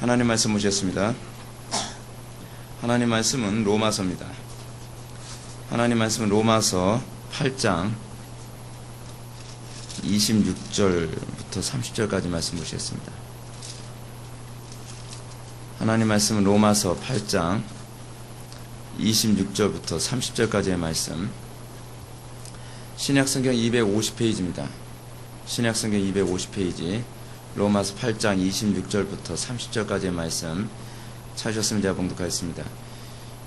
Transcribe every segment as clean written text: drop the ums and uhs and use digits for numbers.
하나님 말씀 보셨습니다. 하나님 말씀은 로마서입니다. 하나님 말씀은 로마서 8장 26절부터 30절까지 말씀 보시겠습니다. 하나님 말씀은 로마서 8장 26절부터 30절까지의 말씀. 신약성경 250페이지입니다. 신약성경 250페이지 로마서 8장 26절부터 30절까지의 말씀 찾으셨으면 제가 봉독하겠습니다.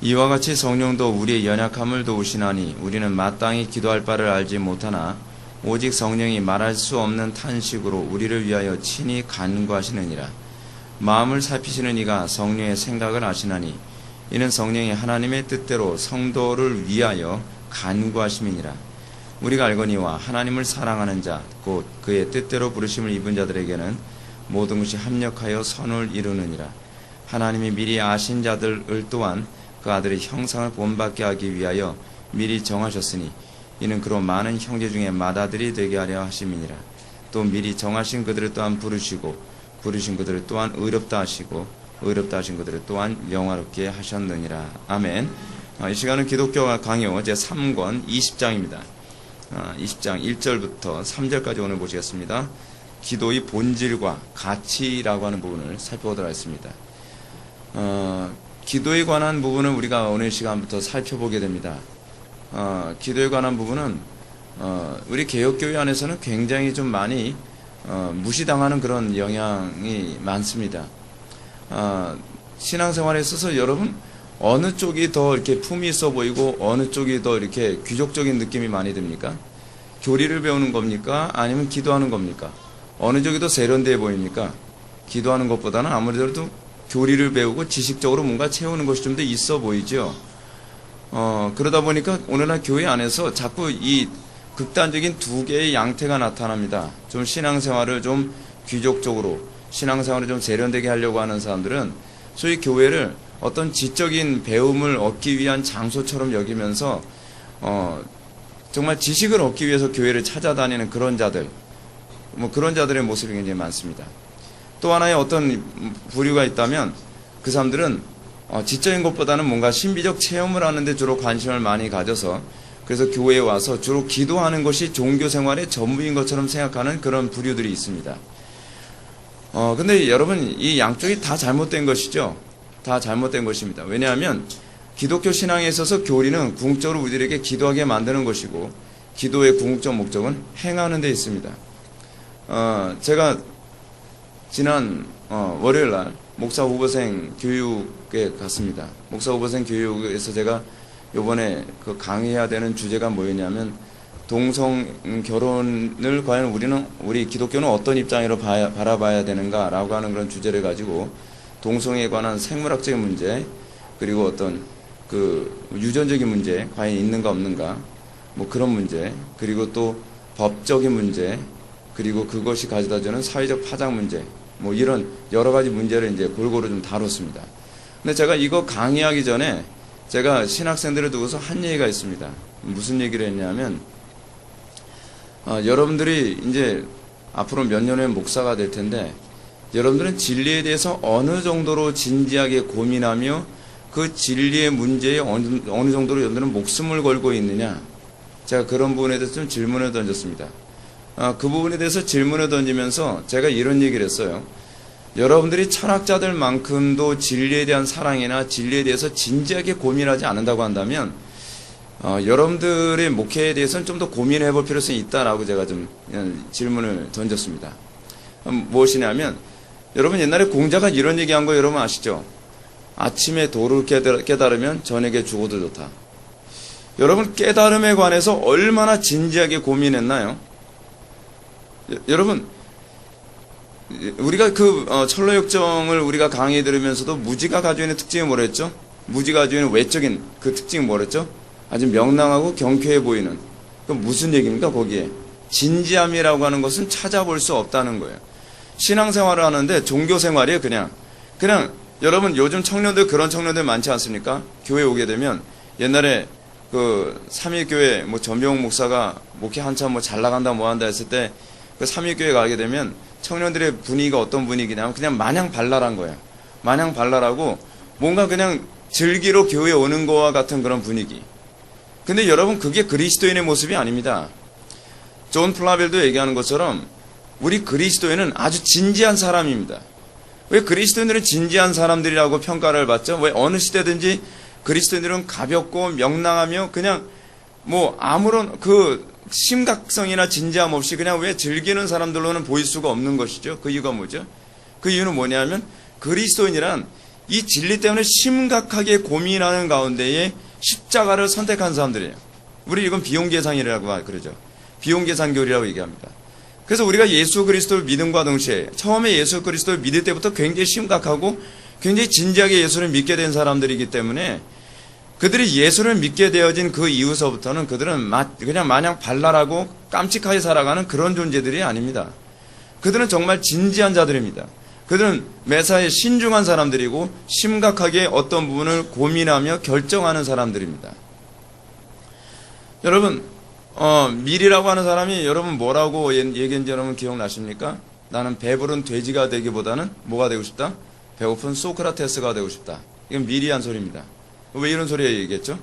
이와 같이 성령도 우리의 연약함을 도우시나니 우리는 마땅히 기도할 바를 알지 못하나 오직 성령이 말할 수 없는 탄식으로 우리를 위하여 친히 간구하시느니라. 마음을 살피시는 이가 성령의 생각을 아시나니 이는 성령이 하나님의 뜻대로 성도를 위하여 간구하심이니라. 우리가 알거니와 하나님을 사랑하는 자 곧 그의 뜻대로 부르심을 입은 자들에게는 모든 것이 합력하여 선을 이루느니라. 하나님이 미리 아신 자들을 또한 그 아들의 형상을 본받게 하기 위하여 미리 정하셨으니 이는 그로 많은 형제 중에 맏아들이 되게 하려 하심이니라. 또 미리 정하신 그들을 또한 부르시고 부르신 그들을 또한 의롭다 하시고 의롭다 하신 그들을 또한 영화롭게 하셨느니라. 아멘. 이 시간은 기독교 강요 제3권 20장입니다. 20장 1절부터 3절까지 오늘 보시겠습니다. 기도의 본질과 가치라고 하는 부분을 살펴보도록 하겠습니다. 기도에 관한 부분을 우리가 오늘 시간부터 살펴보게 됩니다. 기도에 관한 부분은 우리 개혁교회 안에서는 굉장히 좀 많이 무시당하는 그런 영향이 많습니다. 신앙생활에 있어서 여러분 어느 쪽이 더 이렇게 품이 있어 보이고 어느 쪽이 더 이렇게 귀족적인 느낌이 많이 듭니까? 교리를 배우는 겁니까? 아니면 기도하는 겁니까? 어느 쪽이 더 세련되어 보입니까? 기도하는 것보다는 아무래도 교리를 배우고 지식적으로 뭔가 채우는 것이 좀 더 있어 보이죠. 그러다 보니까 오늘날 교회 안에서 자꾸 이 극단적인 두 개의 양태가 나타납니다. 좀 신앙생활을 좀 귀족적으로, 신앙생활을 좀 세련되게 하려고 하는 사람들은 소위 교회를 어떤 지적인 배움을 얻기 위한 장소처럼 여기면서 정말 지식을 얻기 위해서 교회를 찾아다니는 그런 자들, 그런 자들의 모습이 굉장히 많습니다. 또 하나의 어떤 부류가 있다면 그 사람들은 지적인 것보다는 뭔가 신비적 체험을 하는데 주로 관심을 많이 가져서 그래서 교회에 와서 주로 기도하는 것이 종교생활의 전부인 것처럼 생각하는 그런 부류들이 있습니다. 근데 여러분 이 양쪽이 다 잘못된 것이죠. 다 잘못된 것입니다. 왜냐하면 기독교 신앙에 있어서 교리는 궁극적으로 우리들에게 기도하게 만드는 것이고 기도의 궁극적 목적은 행하는 데 있습니다. 제가 지난 월요일날 목사 후보생 교육에 갔습니다. 목사 후보생 교육에서 제가 요번에 그 강의해야 되는 주제가 뭐였냐면 동성 결혼을 과연 우리 기독교는 어떤 입장으로 바라봐야 되는가라고 하는 그런 주제를 가지고 동성애에 관한 생물학적인 문제 그리고 어떤 그 유전적인 문제 과연 있는가 없는가 그런 문제 그리고 또 법적인 문제 그리고 그것이 가져다주는 사회적 파장 문제 이런 여러 가지 문제를 이제 골고루 좀 다뤘습니다. 근데 제가 이거 강의하기 전에 제가 신학생들을 두고서 한 얘기가 있습니다. 무슨 얘기를 했냐면 여러분들이 이제 앞으로 몇 년 후에 목사가 될 텐데 여러분들은 진리에 대해서 어느 정도로 진지하게 고민하며 그 진리의 문제에 어느 정도로 여러분들은 목숨을 걸고 있느냐 제가 그런 부분에 대해서 좀 질문을 던졌습니다. 그 부분에 대해서 질문을 던지면서 제가 이런 얘기를 했어요. 여러분들이 철학자들만큼도 진리에 대한 사랑이나 진리에 대해서 진지하게 고민하지 않는다고 한다면 여러분들의 목회에 대해서는 좀 더 고민해 볼 필요성이 있다라고 제가 좀 질문을 던졌습니다. 무엇이냐면 여러분 옛날에 공자가 이런 얘기한 거 여러분 아시죠? 아침에 도를 깨달으면 저녁에 죽어도 좋다. 여러분 깨달음에 관해서 얼마나 진지하게 고민했나요? 여러분 우리가 철로역정을 우리가 강의 들으면서도 무지가 가지고 있는 특징이 뭐랬죠? 무지가 가지고 있는 외적인 그 특징이 뭐랬죠? 아주 명랑하고 경쾌해 보이는 그 무슨 얘기입니까? 거기에 진지함이라고 하는 것은 찾아볼 수 없다는 거예요. 신앙생활을 하는데 종교생활이에요. 그냥 여러분 요즘 청년들 그런 청년들 많지 않습니까? 교회 오게 되면 옛날에 그 삼위교회 전병욱 목사가 목회 한참 잘 나간다 한다 했을 때 그 삼위교회 가게 되면 청년들의 분위기가 어떤 분위기냐면 그냥 마냥 발랄한 거예요. 마냥 발랄하고 뭔가 그냥 즐기러 교회에 오는 거와 같은 그런 분위기. 근데 여러분 그게 그리스도인의 모습이 아닙니다. 존 플라벨도 얘기하는 것처럼 우리 그리스도인은 아주 진지한 사람입니다. 왜 그리스도인들은 진지한 사람들이라고 평가를 받죠? 왜 어느 시대든지 그리스도인들은 가볍고 명랑하며 그냥 뭐 아무런 그 심각성이나 진지함 없이 그냥 왜 즐기는 사람들로는 보일 수가 없는 것이죠. 그 이유가 뭐죠? 그 이유는 뭐냐면 그리스도인이란 이 진리 때문에 심각하게 고민하는 가운데에 십자가를 선택한 사람들이에요. 우리 이건 비용계산이라고 그러죠. 비용계산교리라고 얘기합니다. 그래서 우리가 예수 그리스도를 믿음과 동시에 처음에 예수 그리스도를 믿을 때부터 굉장히 심각하고 굉장히 진지하게 예수를 믿게 된 사람들이기 때문에 그들이 예수를 믿게 되어진 그 이후서부터는 그들은 그냥 마냥 발랄하고 깜찍하게 살아가는 그런 존재들이 아닙니다. 그들은 정말 진지한 자들입니다. 그들은 매사에 신중한 사람들이고 심각하게 어떤 부분을 고민하며 결정하는 사람들입니다. 여러분 밀이라고 하는 사람이 여러분 뭐라고 얘기했는지 여러분 기억나십니까? 나는 배부른 돼지가 되기보다는 뭐가 되고 싶다? 배고픈 소크라테스가 되고 싶다. 이건 밀이 한 소리입니다. 왜 이런 소리 얘기했죠?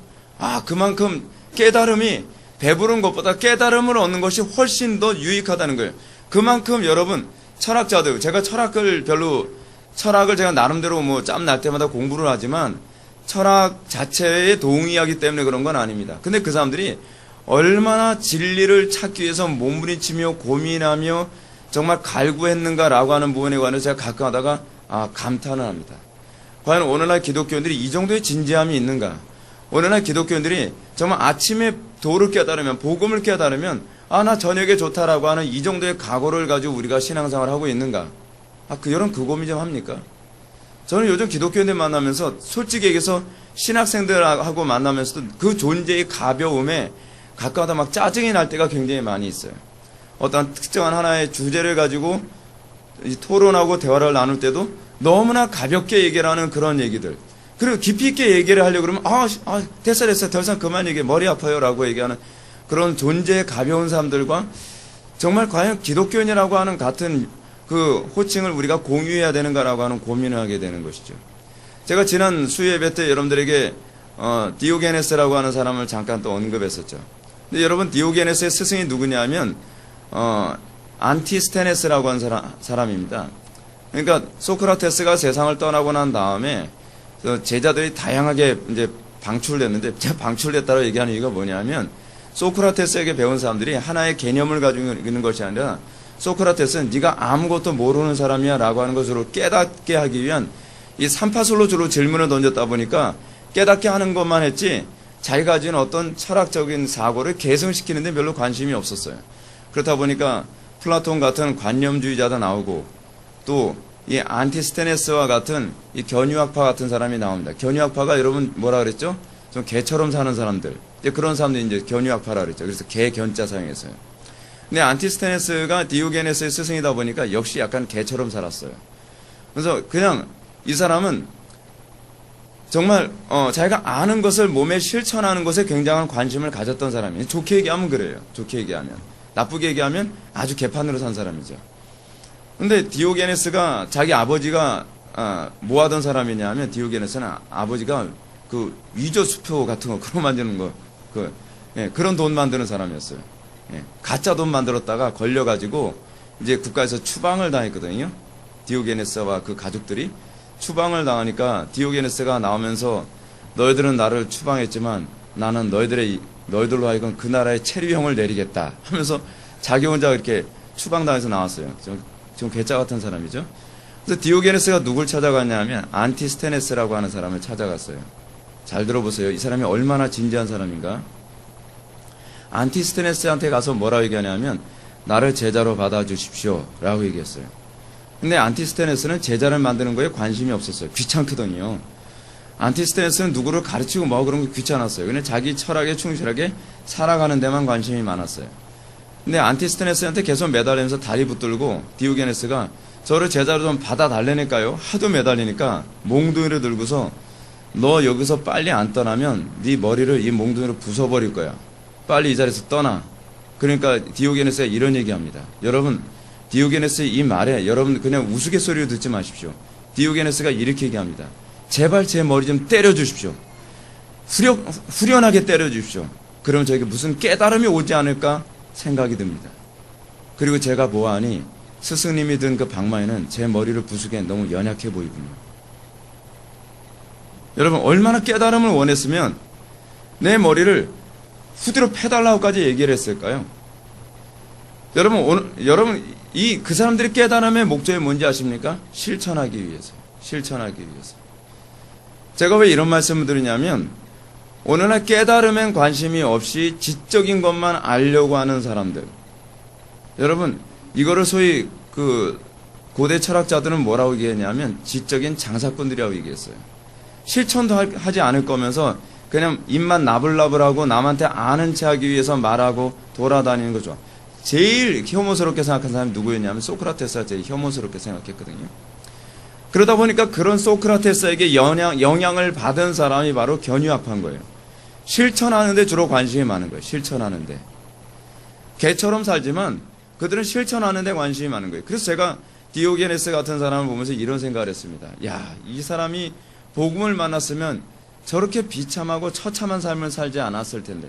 그만큼 깨달음이 배부른 것보다 깨달음을 얻는 것이 훨씬 더 유익하다는 거예요. 그만큼 여러분 철학자들, 제가 철학을 제가 나름대로 뭐 짬 날 때마다 공부를 하지만 철학 자체에 동의하기 때문에 그런 건 아닙니다. 근데 그 사람들이 얼마나 진리를 찾기 위해서 몸부림치며 고민하며 정말 갈구했는가라고 하는 부분에 관해서 제가 가끔 하다가 감탄을 합니다. 과연 오늘날 기독교인들이 이 정도의 진지함이 있는가? 오늘날 기독교인들이 정말 아침에 도를 깨달으면 복음을 깨달으면 나 저녁에 좋다라고 하는 이 정도의 각오를 가지고 우리가 신앙생활을 하고 있는가? 여러분 그 고민 좀 합니까? 저는 요즘 기독교인들 만나면서 솔직히 얘기해서 신학생들하고 만나면서도 그 존재의 가벼움에 가까우다 막 짜증이 날 때가 굉장히 많이 있어요. 어떤 특정한 하나의 주제를 가지고 토론하고 대화를 나눌 때도 너무나 가볍게 얘기를 하는 그런 얘기들. 그리고 깊이 있게 얘기를 하려고 그러면 됐어 더 이상 그만 얘기해 머리 아파요 라고 얘기하는 그런 존재의 가벼운 사람들과 정말 과연 기독교인이라고 하는 같은 그 호칭을 우리가 공유해야 되는가라고 하는 고민을 하게 되는 것이죠. 제가 지난 수요예배 때 여러분들에게 디오게네스라고 하는 사람을 잠깐 또 언급했었죠. 근데 여러분 디오게네스의 스승이 누구냐면 안티스테네스라고 하는 사람입니다. 그러니까 소크라테스가 세상을 떠나고 난 다음에 제자들이 다양하게 이제 방출됐는데 제가 방출됐다고 얘기하는 이유가 뭐냐면 소크라테스에게 배운 사람들이 하나의 개념을 가지고 있는 것이 아니라 소크라테스는 네가 아무것도 모르는 사람이야 라고 하는 것으로 깨닫게 하기 위한 이 삼파술로 주로 질문을 던졌다 보니까 깨닫게 하는 것만 했지 자기가 가진 어떤 철학적인 사고를 계승시키는 데 별로 관심이 없었어요. 그렇다 보니까 플라톤 같은 관념주의자도 나오고 또 이 안티스테네스와 같은 이 견유학파 같은 사람이 나옵니다. 견유학파가 여러분 뭐라 그랬죠? 좀 개처럼 사는 사람들. 이제 그런 사람들이 이제 견유학파라 그랬죠. 그래서 개 견자 사용했어요. 근데 안티스테네스가 디오게네스의 스승이다 보니까 역시 약간 개처럼 살았어요. 그래서 그냥 이 사람은 정말 자기가 아는 것을 몸에 실천하는 것에 굉장한 관심을 가졌던 사람이에요. 좋게 얘기하면 그래요. 좋게 얘기하면. 나쁘게 얘기하면 아주 개판으로 산 사람이죠. 근데 디오게네스가 자기 아버지가 뭐 하던 사람이냐면 디오게네스는 아버지가 그 위조 수표 같은 거 그런 만드는 거 그런 돈 만드는 사람이었어요. 가짜 돈 만들었다가 걸려가지고 이제 국가에서 추방을 당했거든요. 디오게네스와 그 가족들이 추방을 당하니까 디오게네스가 나오면서 너희들은 나를 추방했지만 나는 너희들로 하여금 그 나라의 체류형을 내리겠다 하면서 자기 혼자 이렇게 추방당해서 나왔어요. 좀 괴짜 같은 사람이죠. 그래서 디오게네스가 누굴 찾아갔냐면 안티스테네스라고 하는 사람을 찾아갔어요. 잘 들어보세요. 이 사람이 얼마나 진지한 사람인가. 안티스테네스한테 가서 뭐라고 얘기하냐면 나를 제자로 받아주십시오 라고 얘기했어요. 근데 안티스테네스는 제자를 만드는 거에 관심이 없었어요. 귀찮거든요. 안티스테네스는 누구를 가르치고 뭐 그런 거 귀찮았어요. 근데 자기 철학에 충실하게 살아가는 데만 관심이 많았어요. 근데 안티스테네스한테 계속 매달리면서 다리 붙들고 디오게네스가 저를 제자로 좀 받아달래니까요. 하도 매달리니까 몽둥이를 들고서 너 여기서 빨리 안 떠나면 네 머리를 이 몽둥이로 부숴버릴 거야. 빨리 이 자리에서 떠나. 그러니까 디오게네스가 이런 얘기합니다. 여러분 디오게네스의 이 말에 여러분 그냥 우스갯소리로 듣지 마십시오. 디오게네스가 이렇게 얘기합니다. 제발 제 머리 좀 때려주십시오. 후련하게 때려주십시오. 그러면 저에게 무슨 깨달음이 오지 않을까 생각이 듭니다. 그리고 제가 보아하니 스승님이 든 그 방망이는 제 머리를 부수기엔 너무 연약해 보이군요. 여러분, 얼마나 깨달음을 원했으면 내 머리를 후드로 패달라고까지 얘기를 했을까요? 여러분, 그 사람들이 깨달음의 목적이 뭔지 아십니까? 실천하기 위해서. 제가 왜 이런 말씀을 드리냐면, 오늘날 깨달음엔 관심이 없이 지적인 것만 알려고 하는 사람들. 여러분, 이거를 소위 고대 철학자들은 뭐라고 얘기했냐면, 지적인 장사꾼들이라고 얘기했어요. 실천도 하지 않을 거면서, 그냥 입만 나불나불하고 남한테 아는 체 하기 위해서 말하고 돌아다니는 거죠. 제일 혐오스럽게 생각한 사람이 누구였냐면 소크라테스가 제일 혐오스럽게 생각했거든요. 그러다 보니까 그런 소크라테스에게 영향을 받은 사람이 바로 견유학파인 거예요. 실천하는데 주로 관심이 많은 거예요. 실천하는데. 개처럼 살지만 그들은 실천하는데 관심이 많은 거예요. 그래서 제가 디오게네스 같은 사람을 보면서 이런 생각을 했습니다. 야, 이 사람이 복음을 만났으면 저렇게 비참하고 처참한 삶을 살지 않았을 텐데,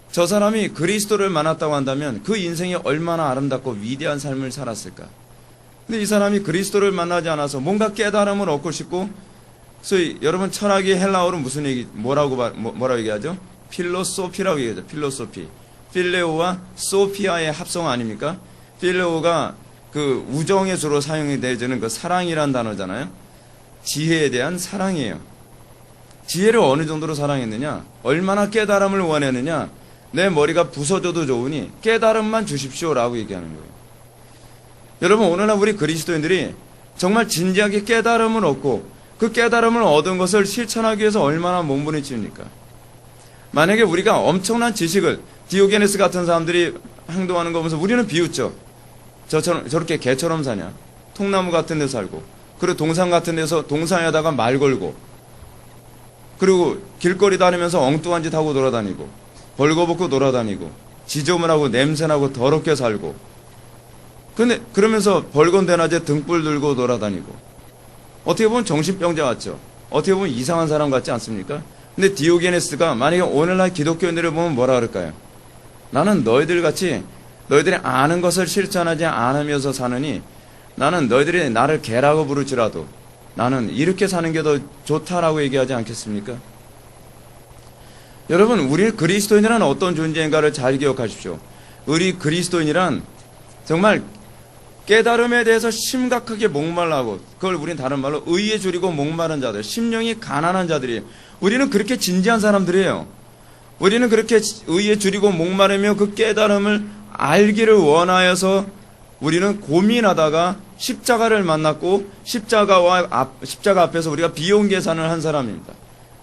저 사람이 그리스도를 만났다고 한다면 그 인생이 얼마나 아름답고 위대한 삶을 살았을까. 근데 이 사람이 그리스도를 만나지 않아서 뭔가 깨달음을 얻고 싶고, 소위 여러분 철학이 헬라어로 무슨 뭐라고 얘기하죠? 필로소피라고 얘기하죠. 필로소피. 필레오와 소피아의 합성 아닙니까? 필레오가 그 우정의 주로 사용이 되어지는 그 사랑이란 단어잖아요. 지혜에 대한 사랑이에요. 지혜를 어느 정도로 사랑했느냐? 얼마나 깨달음을 원했느냐? 내 머리가 부서져도 좋으니 깨달음만 주십시오라고 얘기하는 거예요. 여러분, 오늘날 우리 그리스도인들이 정말 진지하게 깨달음을 얻고 그 깨달음을 얻은 것을 실천하기 위해서 얼마나 몸부림칩니까? 만약에 우리가 엄청난 지식을 디오게네스 같은 사람들이 행동하는 거 보면서 우리는 비웃죠. 저렇게 개처럼 사냐? 통나무 같은 데 살고, 그리고 동산 같은 데서 동산에다가 말 걸고, 그리고 길거리 다니면서 엉뚱한 짓 하고 돌아다니고, 벌거벗고 돌아다니고, 지저분하고 냄새나고 더럽게 살고, 근데 그러면서 벌건대낮에 등불 들고 돌아다니고, 어떻게 보면 정신병자 같죠. 어떻게 보면 이상한 사람 같지 않습니까? 근데 디오게네스가 만약에 오늘날 기독교인들을 보면 뭐라 그럴까요? 나는 너희들이 아는 것을 실천하지 않으면서 사느니 나는 너희들이 나를 개라고 부를지라도 나는 이렇게 사는 게 더 좋다라고 얘기하지 않겠습니까? 여러분, 우리 그리스도인이란 어떤 존재인가를 잘 기억하십시오. 우리 그리스도인이란 정말 깨달음에 대해서 심각하게 목말라고, 그걸 우린 다른 말로 의에 줄이고 목마른 자들, 심령이 가난한 자들이에요. 우리는 그렇게 진지한 사람들이에요. 우리는 그렇게 의에 줄이고 목마르며 그 깨달음을 알기를 원하여서 우리는 고민하다가 십자가를 만났고 십자가 앞에서 우리가 비용 계산을 한 사람입니다.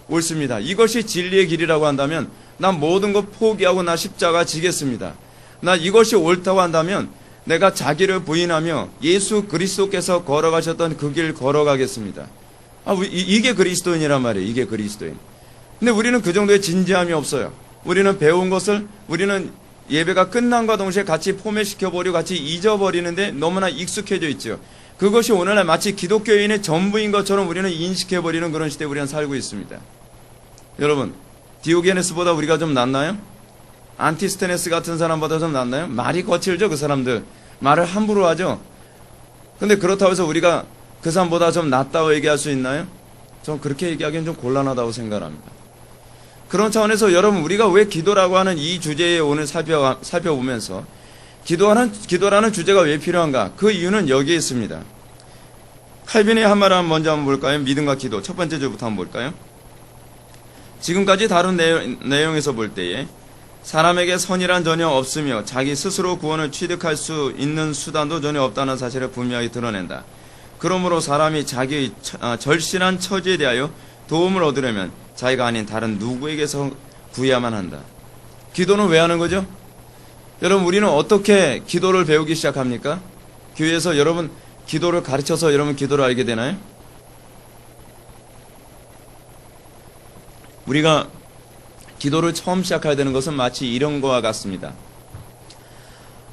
옳습니다. 이것이 진리의 길이라고 한다면 난 모든 것 포기하고 나 십자가 지겠습니다. 나 이것이 옳다고 한다면 내가 자기를 부인하며 예수 그리스도께서 걸어가셨던 그 길 걸어가겠습니다. 이게 그리스도인이란 말이에요. 이게 그리스도인. 근데 우리는 그 정도의 진지함이 없어요. 우리는 배운 것을 우리는 예배가 끝난과 동시에 같이 포맷시켜버리고 같이 잊어버리는데 너무나 익숙해져 있죠. 그것이 오늘날 마치 기독교인의 전부인 것처럼 우리는 인식해버리는 그런 시대에 우리는 살고 있습니다. 여러분, 디오게네스보다 우리가 좀 낫나요? 안티스테네스 같은 사람보다 좀 낫나요? 말이 거칠죠, 그 사람들. 말을 함부로 하죠. 근데 그렇다고 해서 우리가 그 사람보다 좀 낫다고 얘기할 수 있나요? 전 그렇게 얘기하기엔 좀 곤란하다고 생각합니다. 그런 차원에서 여러분, 우리가 왜 기도라고 하는 이 주제에 오늘 살펴보면서 기도라는 주제가 왜 필요한가? 그 이유는 여기에 있습니다. 칼빈의 한 말을 먼저 한번 볼까요? 믿음과 기도. 첫 번째 주부터 한번 볼까요? 지금까지 다룬 내용에서 볼 때에 사람에게 선이란 전혀 없으며 자기 스스로 구원을 취득할 수 있는 수단도 전혀 없다는 사실을 분명히 드러낸다. 그러므로 사람이 자기의 절실한 처지에 대하여 도움을 얻으려면 자기가 아닌 다른 누구에게서 구해야만 한다. 기도는 왜 하는 거죠? 여러분, 우리는 어떻게 기도를 배우기 시작합니까? 교회에서 여러분 기도를 가르쳐서 여러분 기도를 알게 되나요? 우리가 기도를 처음 시작해야 되는 것은 마치 이런 거와 같습니다.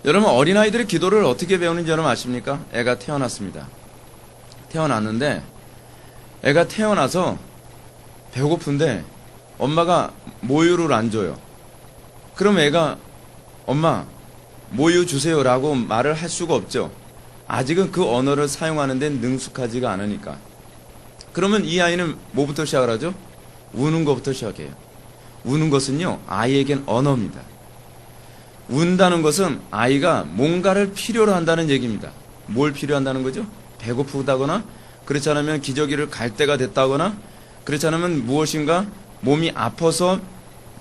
여러분, 어린아이들이 기도를 어떻게 배우는지 여러분 아십니까? 애가 태어났습니다. 태어났는데 애가 태어나서 배고픈데 엄마가 모유를 안 줘요. 그럼 애가 엄마 모유 주세요라고 말을 할 수가 없죠. 아직은 그 언어를 사용하는 데 능숙하지가 않으니까. 그러면 이 아이는 뭐부터 시작을 하죠? 우는 것부터 시작해요. 우는 것은요, 아이에겐 언어입니다. 운다는 것은 아이가 뭔가를 필요로 한다는 얘기입니다. 뭘 필요한다는 거죠? 배고프다거나, 그렇지 않으면 기저귀를 갈 때가 됐다거나, 그렇지 않으면 무엇인가 몸이 아파서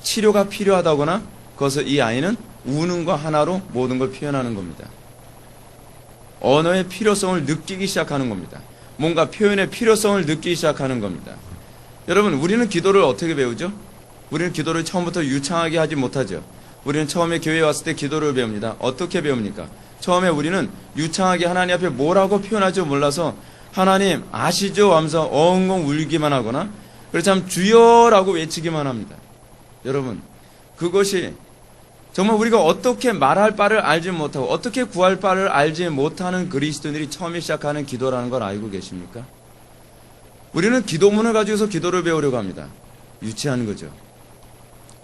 치료가 필요하다거나, 그것을 이 아이는 우는 거 하나로 모든 걸 표현하는 겁니다. 언어의 필요성을 느끼기 시작하는 겁니다. 뭔가 표현의 필요성을 느끼기 시작하는 겁니다. 여러분, 우리는 기도를 어떻게 배우죠? 우리는 기도를 처음부터 유창하게 하지 못하죠. 우리는 처음에 교회에 왔을 때 기도를 배웁니다. 어떻게 배웁니까? 처음에 우리는 유창하게 하나님 앞에 뭐라고 표현할 줄 몰라서 하나님 아시죠? 하면서 엉엉 울기만 하거나 그렇지 않으면 주여라고 외치기만 합니다. 여러분, 그것이 정말 우리가 어떻게 말할 바를 알지 못하고 어떻게 구할 바를 알지 못하는 그리스도인들이 처음에 시작하는 기도라는 걸 알고 계십니까? 우리는 기도문을 가지고서 기도를 배우려고 합니다. 유치한 거죠.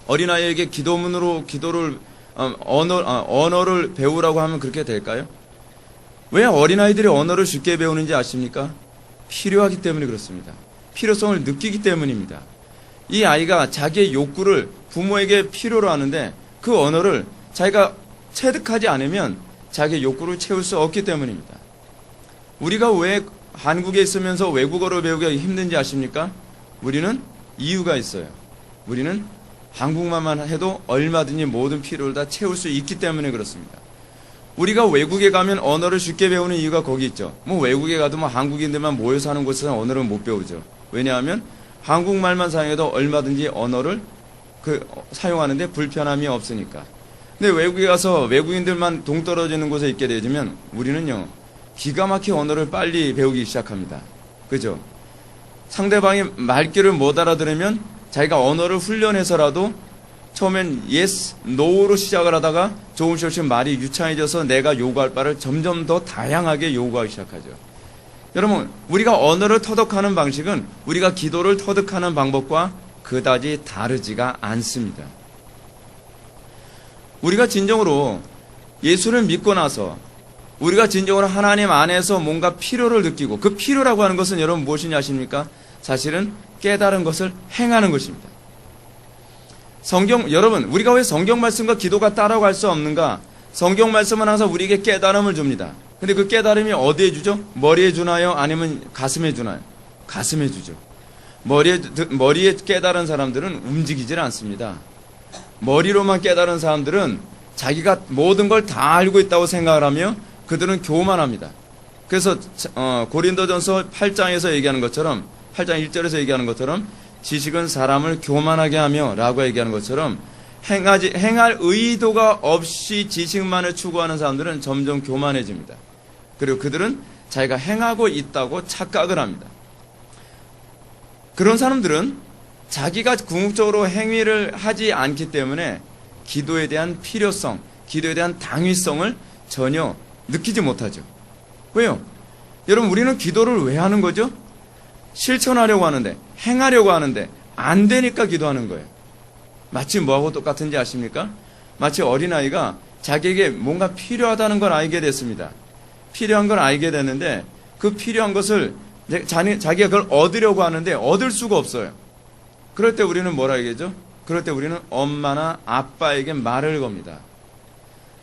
어린아이에게 기도문으로 기도를 언어를 배우라고 하면 그렇게 될까요? 왜 어린아이들이 언어를 쉽게 배우는지 아십니까? 필요하기 때문에 그렇습니다. 필요성을 느끼기 때문입니다. 이 아이가 자기의 욕구를 부모에게 필요로 하는데 그 언어를 자기가 체득하지 않으면 자기의 욕구를 채울 수 없기 때문입니다. 우리가 왜 한국에 있으면서 외국어를 배우기가 힘든지 아십니까? 우리는 이유가 있어요. 우리는 한국말만 해도 얼마든지 모든 필요를 다 채울 수 있기 때문에 그렇습니다. 우리가 외국에 가면 언어를 쉽게 배우는 이유가 거기 있죠. 뭐 외국에 가도 뭐 한국인들만 모여 사는 곳에서는 언어를 못 배우죠. 왜냐하면 한국말만 사용해도 얼마든지 언어를 사용하는데 불편함이 없으니까. 근데 외국에 가서 외국인들만 동떨어지는 곳에 있게 되면 우리는요, 기가 막히게 언어를 빨리 배우기 시작합니다. 그죠? 상대방이 말귀를 못 알아들으면 자기가 언어를 훈련해서라도 처음엔 yes, no로 시작을 하다가 조금씩 말이 유창해져서 내가 요구할 바를 점점 더 다양하게 요구하기 시작하죠. 여러분, 우리가 언어를 터득하는 방식은 우리가 기도를 터득하는 방법과 그다지 다르지가 않습니다. 우리가 진정으로 예수를 믿고 나서 우리가 진정으로 하나님 안에서 뭔가 필요를 느끼고 그 필요라고 하는 것은 여러분 무엇이냐 아십니까? 사실은 깨달은 것을 행하는 것입니다. 여러분, 우리가 왜 성경 말씀과 기도가 따라갈 수 없는가? 성경 말씀은 항상 우리에게 깨달음을 줍니다. 근데 그 깨달음이 어디에 주죠? 머리에 주나요? 아니면 가슴에 주나요? 가슴에 주죠. 머리에 깨달은 사람들은 움직이질 않습니다. 머리로만 깨달은 사람들은 자기가 모든 걸 다 알고 있다고 생각을 하며 그들은 교만합니다. 그래서 고린도전서 8장에서 얘기하는 것처럼 8장 1절에서 얘기하는 것처럼 지식은 사람을 교만하게 하며 라고 얘기하는 것처럼 행할 의도가 없이 지식만을 추구하는 사람들은 점점 교만해집니다. 그리고 그들은 자기가 행하고 있다고 착각을 합니다. 그런 사람들은 자기가 궁극적으로 행위를 하지 않기 때문에 기도에 대한 필요성, 기도에 대한 당위성을 전혀 느끼지 못하죠. 왜요? 여러분, 우리는 기도를 왜 하는 거죠? 실천하려고 하는데, 행하려고 하는데 안 되니까 기도하는 거예요. 마치 뭐하고 똑같은지 아십니까? 마치 어린아이가 자기에게 뭔가 필요하다는 걸 알게 됐습니다. 필요한 걸 알게 됐는데 그 필요한 것을 자기가 그걸 얻으려고 하는데 얻을 수가 없어요. 그럴 때 우리는 뭐라 얘기하죠? 그럴 때 우리는 엄마나 아빠에게 말을 겁니다.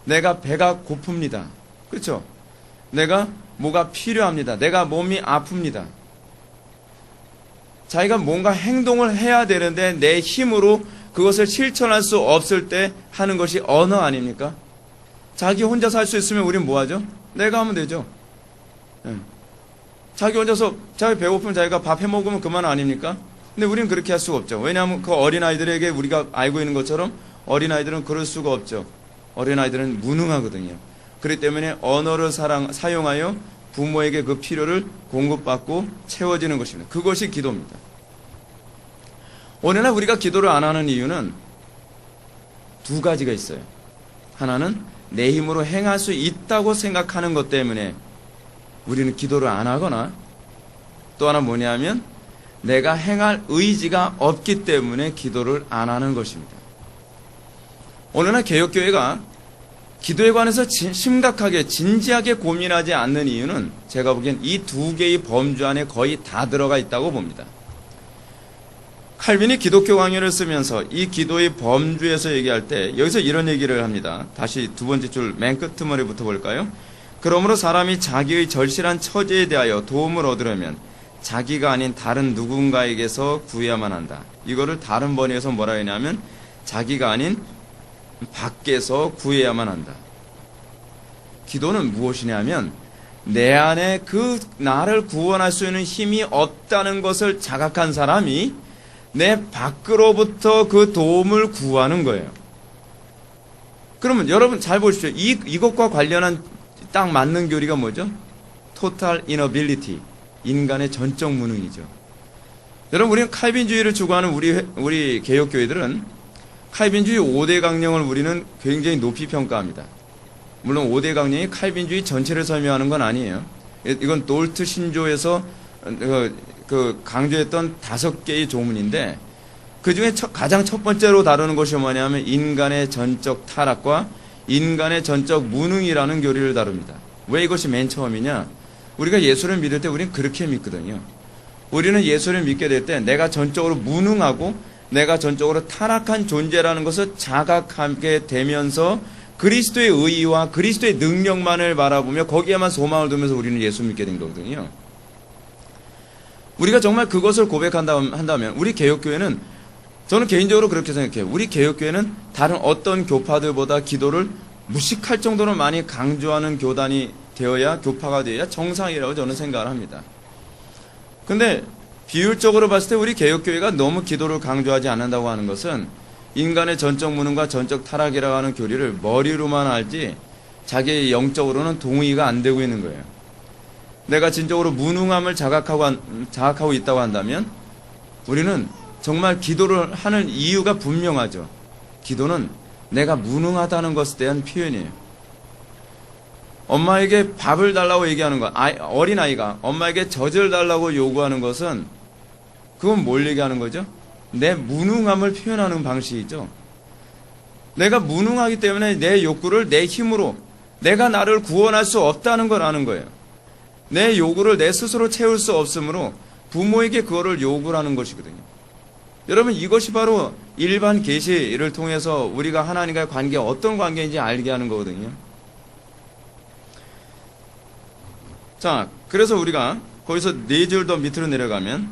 내가 배가 고픕니다. 그렇죠? 내가 뭐가 필요합니다. 내가 몸이 아픕니다. 자기가 뭔가 행동을 해야 되는데 내 힘으로 그것을 실천할 수 없을 때 하는 것이 언어 아닙니까? 자기 혼자 살 수 있으면 우리는 뭐하죠? 내가 하면 되죠. 자기 혼자서 자기 배고프면 자기가 밥 해먹으면 그만 아닙니까? 근데 우리는 그렇게 할 수가 없죠. 왜냐하면 그 어린아이들에게 우리가 알고 있는 것처럼 어린아이들은 그럴 수가 없죠. 어린아이들은 무능하거든요. 그렇기 때문에 언어를 사용하여 부모에게 그 필요를 공급받고 채워지는 것입니다. 그것이 기도입니다. 오늘날 우리가 기도를 안 하는 이유는 두 가지가 있어요. 하나는 내 힘으로 행할 수 있다고 생각하는 것 때문에 우리는 기도를 안 하거나, 또 하나 뭐냐면 내가 행할 의지가 없기 때문에 기도를 안 하는 것입니다. 오늘날 개혁교회가 기도에 관해서 심각하게 진지하게 고민하지 않는 이유는 제가 보기엔 이 두 개의 범주 안에 거의 다 들어가 있다고 봅니다. 칼빈이 기독교 강요를 쓰면서 이 기도의 범주에서 얘기할 때 여기서 이런 얘기를 합니다. 다시 두 번째 줄 맨 끝머리부터 볼까요? 그러므로 사람이 자기의 절실한 처지에 대하여 도움을 얻으려면 자기가 아닌 다른 누군가에게서 구해야만 한다. 이거를 다른 번역에서 뭐라 했냐면 자기가 아닌 밖에서 구해야만 한다. 기도는 무엇이냐면 내 안에 그 나를 구원할 수 있는 힘이 없다는 것을 자각한 사람이 내 밖으로부터 그 도움을 구하는 거예요. 그러면 여러분 잘 보십시오. 이것과 관련한 딱 맞는 교리가 뭐죠? Total inability. 인간의 전적 무능이죠. 여러분 우리는 칼빈주의를 추구하는 우리 개혁교회들은 칼빈주의 5대 강령을 우리는 굉장히 높이 평가합니다. 물론 5대 강령이 칼빈주의 전체를 설명하는 건 아니에요. 이건 돌트 신조에서 강조했던 5개의 조문인데 그 중에 가장 첫 번째로 다루는 것이 뭐냐면 인간의 전적 타락과 인간의 전적 무능이라는 교리를 다룹니다. 왜 이것이 맨 처음이냐? 우리가 예수를 믿을 때 우리는 그렇게 믿거든요. 우리는 예수를 믿게 될 때 내가 전적으로 무능하고 내가 전적으로 타락한 존재라는 것을 자각하게 되면서 그리스도의 의의와 그리스도의 능력만을 바라보며 거기에만 소망을 두면서 우리는 예수 믿게 된 거거든요. 우리가 정말 그것을 고백한다면 우리 개혁교회는 저는 개인적으로 그렇게 생각해요. 우리 개혁교회는 다른 어떤 교파들보다 기도를 무식할 정도로 많이 강조하는 교단이 되어야 교파가 되어야 정상이라고 저는 생각을 합니다. 근데 비율적으로 봤을 때 우리 개혁교회가 너무 기도를 강조하지 않는다고 하는 것은 인간의 전적 무능과 전적 타락이라고 하는 교리를 머리로만 알지 자기 영적으로는 동의가 안 되고 있는 거예요. 내가 진정으로 무능함을 자각하고 있다고 한다면 우리는 정말 기도를 하는 이유가 분명하죠. 기도는 내가 무능하다는 것에 대한 표현이에요. 엄마에게 밥을 달라고 얘기하는 것, 어린아이가 엄마에게 젖을 달라고 요구하는 것은 그건 뭘 얘기하는 거죠? 내 무능함을 표현하는 방식이죠. 내가 무능하기 때문에 내 욕구를 내 힘으로 내가 나를 구원할 수 없다는 걸 아는 거예요. 내 요구를 내 스스로 채울 수 없으므로 부모에게 그거를 요구를 하는 것이거든요. 여러분 이것이 바로 일반 계시를 통해서 우리가 하나님과의 관계 어떤 관계인지 알게 하는 거거든요. 자, 그래서 우리가 거기서 4줄 더 밑으로 내려가면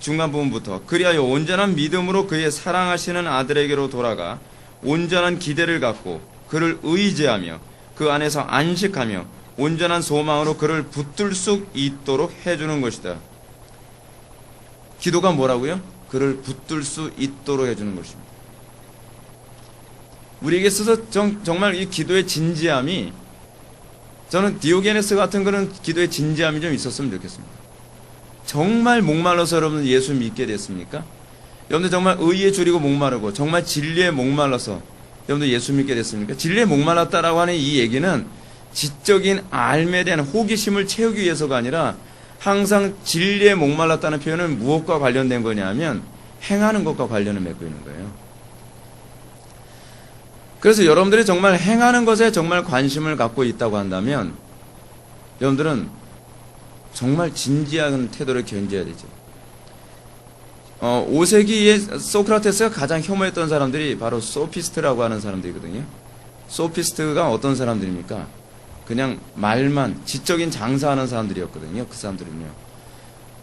중간 부분부터 그리하여 온전한 믿음으로 그의 사랑하시는 아들에게로 돌아가 온전한 기대를 갖고 그를 의지하며 그 안에서 안식하며 온전한 소망으로 그를 붙들 수 있도록 해주는 것이다. 기도가 뭐라고요? 그를 붙들 수 있도록 해주는 것입니다. 우리에게 있어서 정말 이 기도의 진지함이 저는 디오게네스 같은 그런 기도의 진지함이 좀 있었으면 좋겠습니다. 정말 목말라서 여러분 예수 믿게 됐습니까? 여러분들 정말 의에 줄이고 목마르고 정말 진리에 목말라서 여러분들 예수 믿게 됐습니까? 진리에 목말랐다라고 하는 이 얘기는 지적인 알에 대한 호기심을 채우기 위해서가 아니라 항상 진리에 목말랐다는 표현은 무엇과 관련된 거냐면 행하는 것과 관련을 맺고 있는 거예요. 그래서 여러분들이 정말 행하는 것에 정말 관심을 갖고 있다고 한다면 여러분들은 정말 진지한 태도를 견지해야 되죠. 5세기에 소크라테스가 가장 혐오했던 사람들이 바로 소피스트라고 하는 사람들이거든요. 소피스트가 어떤 사람들입니까? 그냥 말만 지적인 장사하는 사람들이었거든요. 그 사람들은요.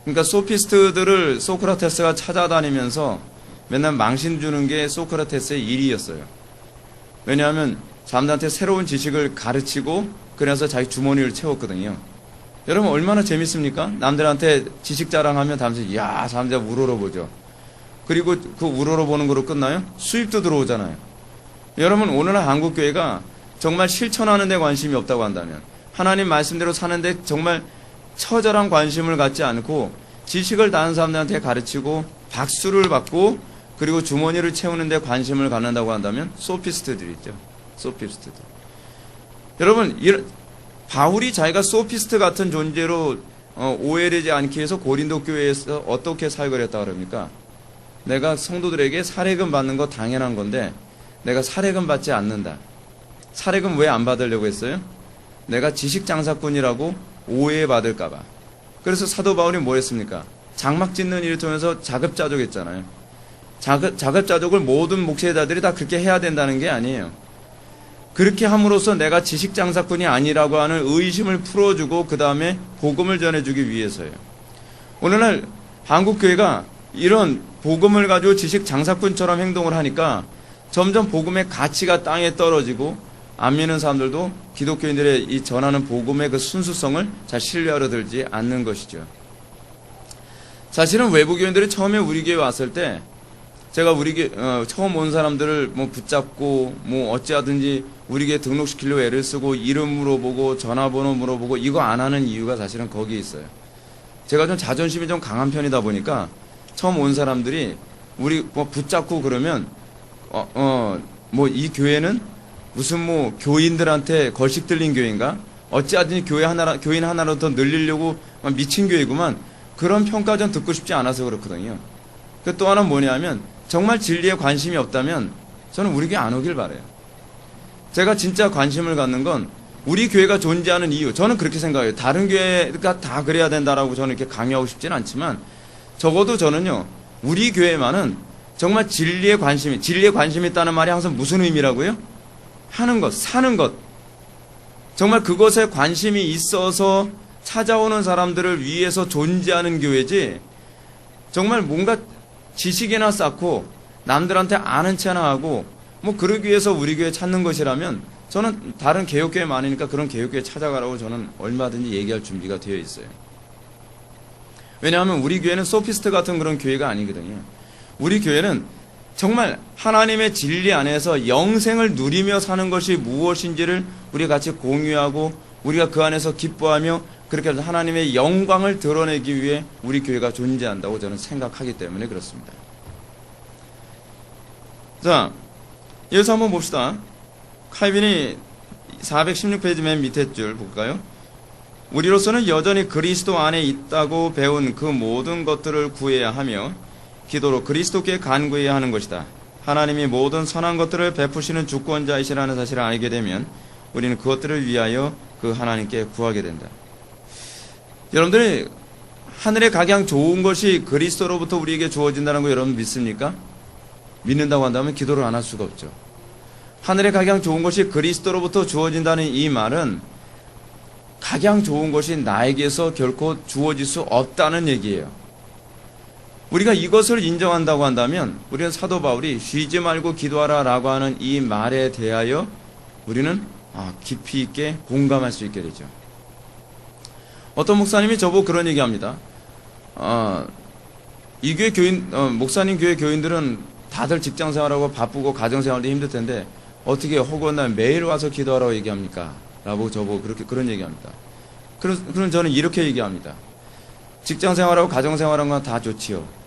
그러니까 소피스트들을 소크라테스가 찾아다니면서 맨날 망신 주는 게 소크라테스의 일이었어요. 왜냐하면 사람들한테 새로운 지식을 가르치고 그래서 자기 주머니를 채웠거든요. 여러분 얼마나 재밌습니까? 남들한테 지식 자랑하면 다음에 야 사람들 우러러보죠. 그리고 그 우러러보는 거로 끝나요? 수입도 들어오잖아요. 여러분 오늘날 한국교회가 정말 실천하는 데 관심이 없다고 한다면 하나님 말씀대로 사는데 정말 처절한 관심을 갖지 않고 지식을 다른 사람들한테 가르치고 박수를 받고 그리고 주머니를 채우는 데 관심을 갖는다고 한다면 소피스트들이 있죠. 소피스트들. 여러분 바울이 자기가 소피스트 같은 존재로 오해되지 않기 위해서 고린도 교회에서 어떻게 사역을 했다 그럽니까? 내가 성도들에게 사례금 받는 거 당연한 건데 내가 사례금 받지 않는다. 사례금 왜 안 받으려고 했어요? 내가 지식장사꾼이라고 오해받을까 봐. 그래서 사도 바울이 뭐 했습니까? 장막 짓는 일을 통해서 자급자족했잖아요. 자급자족을 모든 목회자들이 다 그렇게 해야 된다는 게 아니에요. 그렇게 함으로써 내가 지식장사꾼이 아니라고 하는 의심을 풀어주고 그 다음에 복음을 전해주기 위해서예요. 오늘날 한국교회가 이런 복음을 가지고 지식장사꾼처럼 행동을 하니까 점점 복음의 가치가 땅에 떨어지고 안 믿는 사람들도 기독교인들의 이 전하는 복음의 그 순수성을 잘 신뢰하려 들지 않는 것이죠. 사실은 외부 교인들이 처음에 우리 교회 왔을 때 제가 우리 교회 처음 온 사람들을 뭐 붙잡고 뭐 어찌하든지 우리 교회 등록시키려고 애를 쓰고 이름 물어보고 전화번호 물어보고 이거 안 하는 이유가 사실은 거기에 있어요. 제가 좀 자존심이 좀 강한 편이다 보니까 처음 온 사람들이 우리 뭐 붙잡고 그러면 뭐 이 교회는 무슨 뭐 교인들한테 걸식 들린 교회인가? 어찌하든지 교인 하나로 더 늘리려고 미친 교회구만. 그런 평가 전 듣고 싶지 않아서 그렇거든요. 또 하나 뭐냐면 정말 진리에 관심이 없다면 저는 우리 교회 안 오길 바라요. 제가 진짜 관심을 갖는 건 우리 교회가 존재하는 이유. 저는 그렇게 생각해요. 다른 교회가 다 그래야 된다라고 저는 이렇게 강요하고 싶지는 않지만 적어도 저는요. 우리 교회만은 정말 진리에 관심이 있다는 말이 항상 무슨 의미라고요? 하는 것, 사는 것. 정말 그것에 관심이 있어서 찾아오는 사람들을 위해서 존재하는 교회지 정말 뭔가 지식이나 쌓고 남들한테 아는 체나 하고 뭐 그러기 위해서 우리 교회 찾는 것이라면 저는 다른 개혁교회 많으니까 그런 개혁교회 찾아가라고 저는 얼마든지 얘기할 준비가 되어 있어요. 왜냐하면 우리 교회는 소피스트 같은 그런 교회가 아니거든요. 우리 교회는 정말 하나님의 진리 안에서 영생을 누리며 사는 것이 무엇인지를 우리 같이 공유하고 우리가 그 안에서 기뻐하며 그렇게 해서 하나님의 영광을 드러내기 위해 우리 교회가 존재한다고 저는 생각하기 때문에 그렇습니다. 자, 여기서 한번 봅시다. 칼빈이 416페이지 맨 밑에 줄 볼까요? 우리로서는 여전히 그리스도 안에 있다고 배운 그 모든 것들을 구해야 하며 기도로 그리스도께 간구해야 하는 것이다. 하나님이 모든 선한 것들을 베푸시는 주권자이시라는 사실을 알게 되면 우리는 그것들을 위하여 그 하나님께 구하게 된다. 여러분들이 하늘의 각양 좋은 것이 그리스도로부터 우리에게 주어진다는 거 여러분 믿습니까? 믿는다고 한다면 기도를 안 할 수가 없죠. 하늘의 각양 좋은 것이 그리스도로부터 주어진다는 이 말은 각양 좋은 것이 나에게서 결코 주어질 수 없다는 얘기예요. 우리가 이것을 인정한다고 한다면 우리는 사도 바울이 쉬지 말고 기도하라 라고 하는 이 말에 대하여 우리는 깊이 있게 공감할 수 있게 되죠. 어떤 목사님이 저보고 그런 얘기합니다. 이 교회 교인, 목사님 교회 교인들은 다들 직장 생활하고 바쁘고 가정 생활도 힘들 텐데 어떻게 허구한 날 매일 와서 기도하라고 얘기합니까? 라고 저보고 그런 얘기합니다. 그럼 저는 이렇게 얘기합니다. 직장 생활하고 가정 생활하는 건 다 좋지요.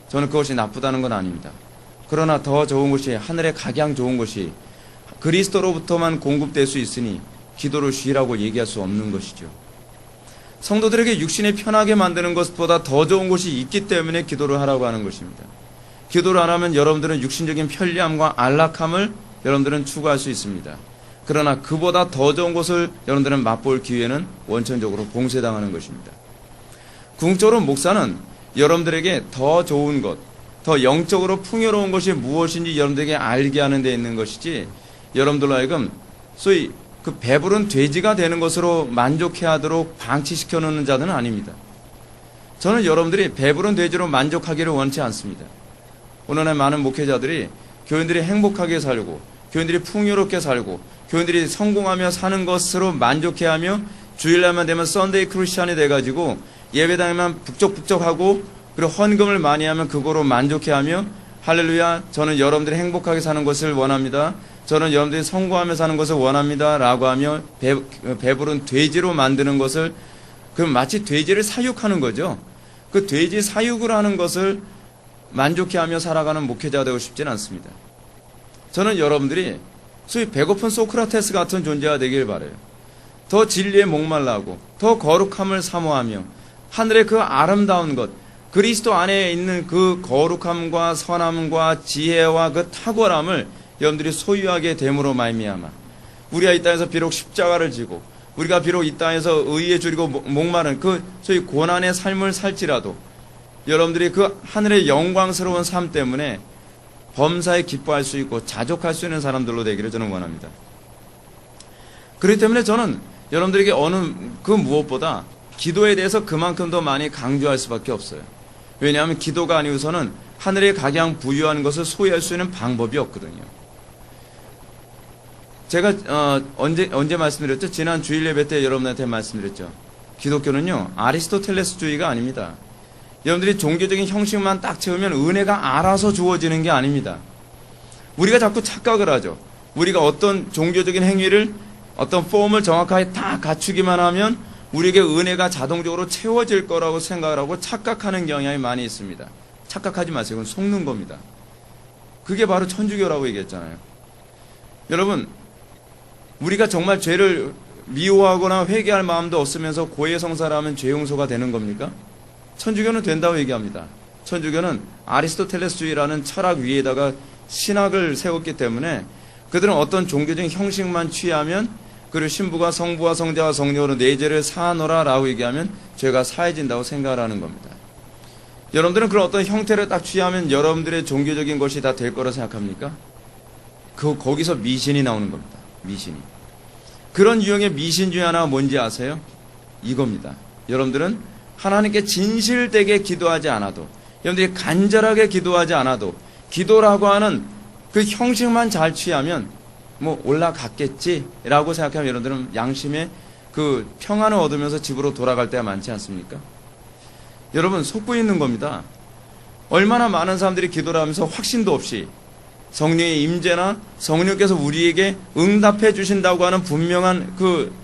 저는 그것이 나쁘다는 건 아닙니다. 그러나 더 좋은 것이 하늘의 각양 좋은 것이 그리스도로부터만 공급될 수 있으니 기도를 쉬라고 얘기할 수 없는 것이죠. 성도들에게 육신이 편하게 만드는 것보다 더 좋은 것이 있기 때문에 기도를 하라고 하는 것입니다. 기도를 안 하면 여러분들은 육신적인 편리함과 안락함을 여러분들은 추구할 수 있습니다. 그러나 그보다 더 좋은 것을 여러분들은 맛볼 기회는 원천적으로 봉쇄당하는 것입니다. 궁극적으로 목사는 여러분들에게 더 좋은 것, 더 영적으로 풍요로운 것이 무엇인지 여러분들에게 알게 하는 데 있는 것이지 여러분들로 하여금 소위 그 배부른 돼지가 되는 것으로 만족해 하도록 방치시켜 놓는 자들은 아닙니다. 저는 여러분들이 배부른 돼지로 만족하기를 원치 않습니다. 오늘날 많은 목회자들이 교인들이 행복하게 살고 교인들이 풍요롭게 살고 교인들이 성공하며 사는 것으로 만족해하며 주일날만 되면 썬데이 크리스찬이 돼가지고 예배당에만 북적북적하고 그리고 헌금을 많이 하면 그거로 만족해하며 할렐루야 저는 여러분들이 행복하게 사는 것을 원합니다. 저는 여러분들이 성공하며 사는 것을 원합니다. 라고 하며 배부른 돼지로 만드는 것을 그럼 마치 돼지를 사육하는 거죠. 그 돼지 사육을 하는 것을 만족해하며 살아가는 목회자가 되고 싶지는 않습니다. 저는 여러분들이 소위 배고픈 소크라테스 같은 존재가 되길 바라요. 더 진리에 목말라하고 더 거룩함을 사모하며 하늘의 그 아름다운 것, 그리스도 안에 있는 그 거룩함과 선함과 지혜와 그 탁월함을 여러분들이 소유하게 됨으로 말미암아 우리가 이 땅에서 비록 십자가를 지고 우리가 비록 이 땅에서 의에 줄이고 목마른 그 소위 고난의 삶을 살지라도 여러분들이 그 하늘의 영광스러운 삶 때문에 범사에 기뻐할 수 있고 자족할 수 있는 사람들로 되기를 저는 원합니다. 그렇기 때문에 저는 여러분들에게 어느 그 무엇보다 기도에 대해서 그만큼 더 많이 강조할 수밖에 없어요. 왜냐하면 기도가 아니고서는 하늘의 각양 부유한 것을 소유할 수 있는 방법이 없거든요. 제가 언제 말씀드렸죠? 지난 주일 예배 때 여러분한테 말씀드렸죠. 기독교는요 아리스토텔레스주의가 아닙니다. 여러분들이 종교적인 형식만 딱 채우면 은혜가 알아서 주어지는 게 아닙니다. 우리가 자꾸 착각을 하죠. 우리가 어떤 종교적인 행위를 어떤 폼을 정확하게 다 갖추기만 하면 우리에게 은혜가 자동적으로 채워질 거라고 생각을 하고 착각하는 경향이 많이 있습니다. 착각하지 마세요. 그건 속는 겁니다. 그게 바로 천주교라고 얘기했잖아요. 여러분, 우리가 정말 죄를 미워하거나 회개할 마음도 없으면서 고해성사를 하면 죄 용서가 되는 겁니까? 천주교는 된다고 얘기합니다. 천주교는 아리스토텔레스주의라는 철학 위에다가 신학을 세웠기 때문에 그들은 어떤 종교적인 형식만 취하면 그를 신부가 성부와 성자와 성령으로 내 죄를 사하노라 라고 얘기하면 죄가 사해진다고 생각을 하는 겁니다. 여러분들은 그런 어떤 형태를 딱 취하면 여러분들의 종교적인 것이 다 될 거라 생각합니까? 거기서 미신이 나오는 겁니다. 미신이. 그런 유형의 미신 중에 하나가 뭔지 아세요? 이겁니다. 여러분들은 하나님께 진실되게 기도하지 않아도, 여러분들이 간절하게 기도하지 않아도 기도라고 하는 그 형식만 잘 취하면 뭐 올라갔겠지라고 생각하면 여러분들은 양심의 그 평안을 얻으면서 집으로 돌아갈 때가 많지 않습니까? 여러분 속고 있는 겁니다. 얼마나 많은 사람들이 기도를 하면서 확신도 없이 성령의 임재나 성령께서 우리에게 응답해 주신다고 하는 분명한 그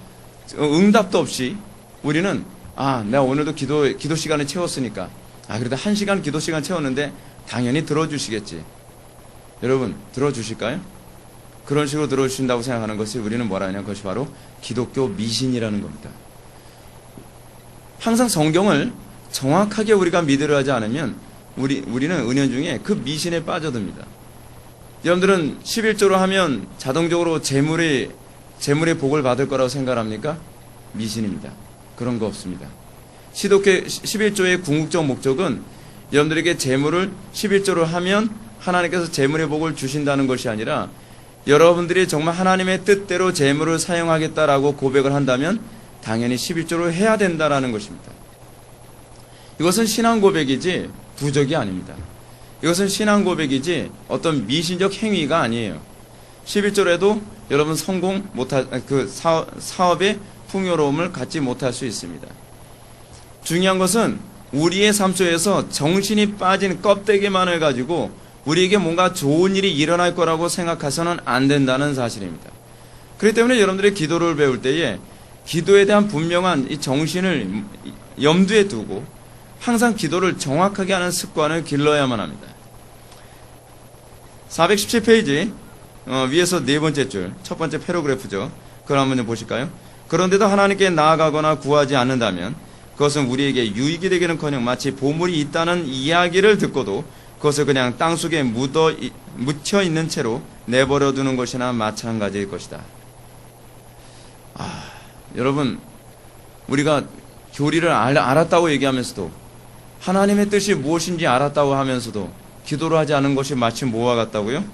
응답도 없이 우리는 내가 오늘도 기도 시간을 채웠으니까 그래도 1시간 기도 시간 채웠는데 당연히 들어주시겠지. 여러분 들어주실까요? 그런 식으로 들어주신다고 생각하는 것이 우리는 뭐라 하냐, 그것이 바로 기독교 미신이라는 겁니다. 항상 성경을 정확하게 우리가 믿으려 하지 않으면 우리는 은연중에 그 미신에 빠져듭니다. 여러분들은 11조로 하면 자동적으로 재물의 복을 받을 거라고 생각합니까? 미신입니다. 그런 거 없습니다. 시독회 11조의 궁극적 목적은 여러분들에게 재물을 11조로 하면 하나님께서 재물의 복을 주신다는 것이 아니라 여러분들이 정말 하나님의 뜻대로 재물을 사용하겠다라고 고백을 한다면 당연히 11조로 해야 된다라는 것입니다. 이것은 신앙 고백이지 부적이 아닙니다. 이것은 신앙 고백이지 어떤 미신적 행위가 아니에요. 11조로 해도 여러분 성공 못할 그 사업의 풍요로움을 갖지 못할 수 있습니다. 중요한 것은 우리의 삶 속에서 정신이 빠진 껍데기만을 가지고 우리에게 뭔가 좋은 일이 일어날 거라고 생각해서는 안 된다는 사실입니다. 그렇기 때문에 여러분들이 기도를 배울 때에 기도에 대한 분명한 이 정신을 염두에 두고 항상 기도를 정확하게 하는 습관을 길러야만 합니다. 417페이지 위에서 네 번째 줄, 첫 번째 패러그래프죠. 그걸 한번 좀 보실까요? 그런데도 하나님께 나아가거나 구하지 않는다면 그것은 우리에게 유익이 되기는커녕 마치 보물이 있다는 이야기를 듣고도 그것을 그냥 땅속에 묻혀 있는 채로 내버려 두는 것이나 마찬가지일 것이다. 여러분, 우리가 교리를 알았다고 얘기하면서도 하나님의 뜻이 무엇인지 알았다고 하면서도 기도를 하지 않은 것이 마치 뭐와 같다고요?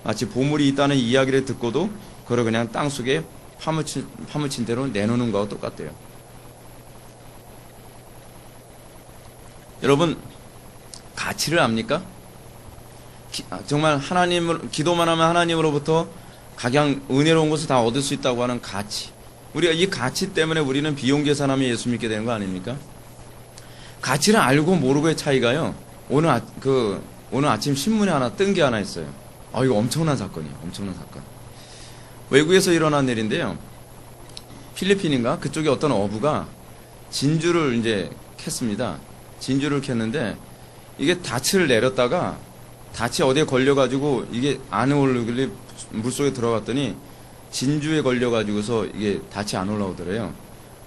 마치 보물이 있다는 이야기를 듣고도 그걸 그냥 땅속에 파묻힌 대로 내놓는 것과 똑같대요. 여러분, 가치를 압니까? 정말 기도만 하면 하나님으로부터 각양 은혜로운 것을 다 얻을 수 있다고 하는 가치. 우리가 이 가치 때문에 우리는 비용 계산하며 예수 믿게 되는 거 아닙니까? 가치를 알고 모르고의 차이가요. 오늘 아침 신문에 하나 뜬 게 하나 있어요. 이거 엄청난 사건이에요. 엄청난 사건. 외국에서 일어난 일인데요. 필리핀인가? 그쪽에 어떤 어부가 진주를 이제 캤습니다. 진주를 캤는데 이게 닻을 내렸다가 닻이 어디에 걸려가지고 이게 안 올라오길래 물속에 들어갔더니 진주에 걸려가지고서 이게 닻이 안 올라오더래요.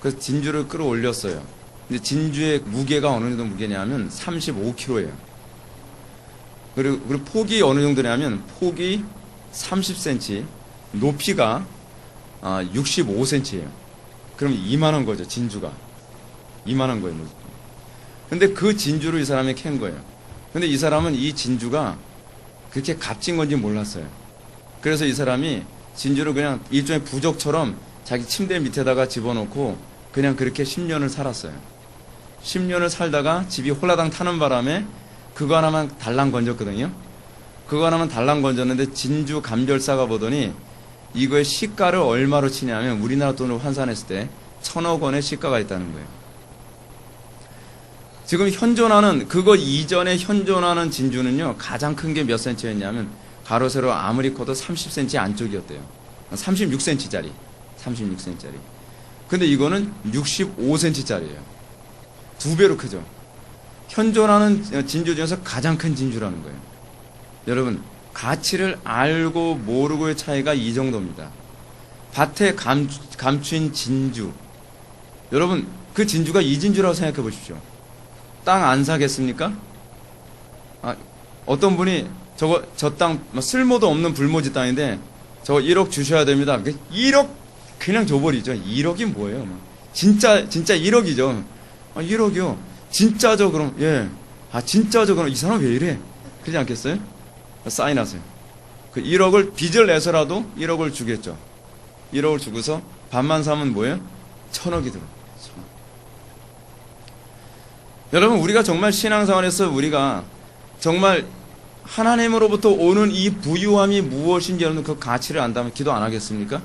그래서 진주를 끌어올렸어요. 근데 진주의 무게가 어느 정도 무게냐면 35kg예요. 그리고 폭이 어느 정도냐면 폭이 30cm, 높이가 65cm예요. 그럼 이만한 거죠, 진주가. 이만한 거예요. 근데 그 진주를 이 사람이 캔 거예요. 근데 이 사람은 이 진주가 그렇게 값진 건지 몰랐어요. 그래서 이 사람이 진주를 그냥 일종의 부적처럼 자기 침대 밑에다가 집어넣고 그냥 그렇게 10년을 살았어요. 10년을 살다가 집이 홀라당 타는 바람에 그거 하나만 달랑 건졌거든요. 그거 하나만 달랑 건졌는데 진주 감별사가 보더니 이거의 시가를 얼마로 치냐면 우리나라 돈으로 환산했을 때 1,000억 원의 시가가 있다는 거예요. 지금 현존하는 그거 이전에 현존하는 진주는요, 가장 큰 게 몇 센치였냐면 가로 세로 아무리 커도 30cm 안쪽이었대요. 36cm짜리. 36cm짜리. 근데 이거는 65cm짜리예요. 2배로 크죠. 현존하는 진주 중에서 가장 큰 진주라는 거예요. 여러분, 가치를 알고 모르고의 차이가 이 정도입니다. 밭에 감춘 진주. 여러분, 그 진주가 이 진주라고 생각해 보십시오. 땅 안 사겠습니까? 어떤 분이 저 땅 쓸모도 없는 불모지 땅인데 저거 1억 주셔야 됩니다. 1억 그냥 줘버리죠. 1억이 뭐예요? 진짜 1억이죠. 1억이요. 진짜죠, 그럼. 예. 진짜죠, 그럼. 이 사람 왜 이래? 그러지 않겠어요? 사인하세요. 그 1억을 빚을 내서라도 1억을 주겠죠. 1억을 주고서 반만 사면 뭐예요? 1,000억이 들어. 여러분, 우리가 정말 신앙생활에서 우리가 정말 하나님으로부터 오는 이 부유함이 무엇인지 여러분 그 가치를 안다면 기도 안 하겠습니까?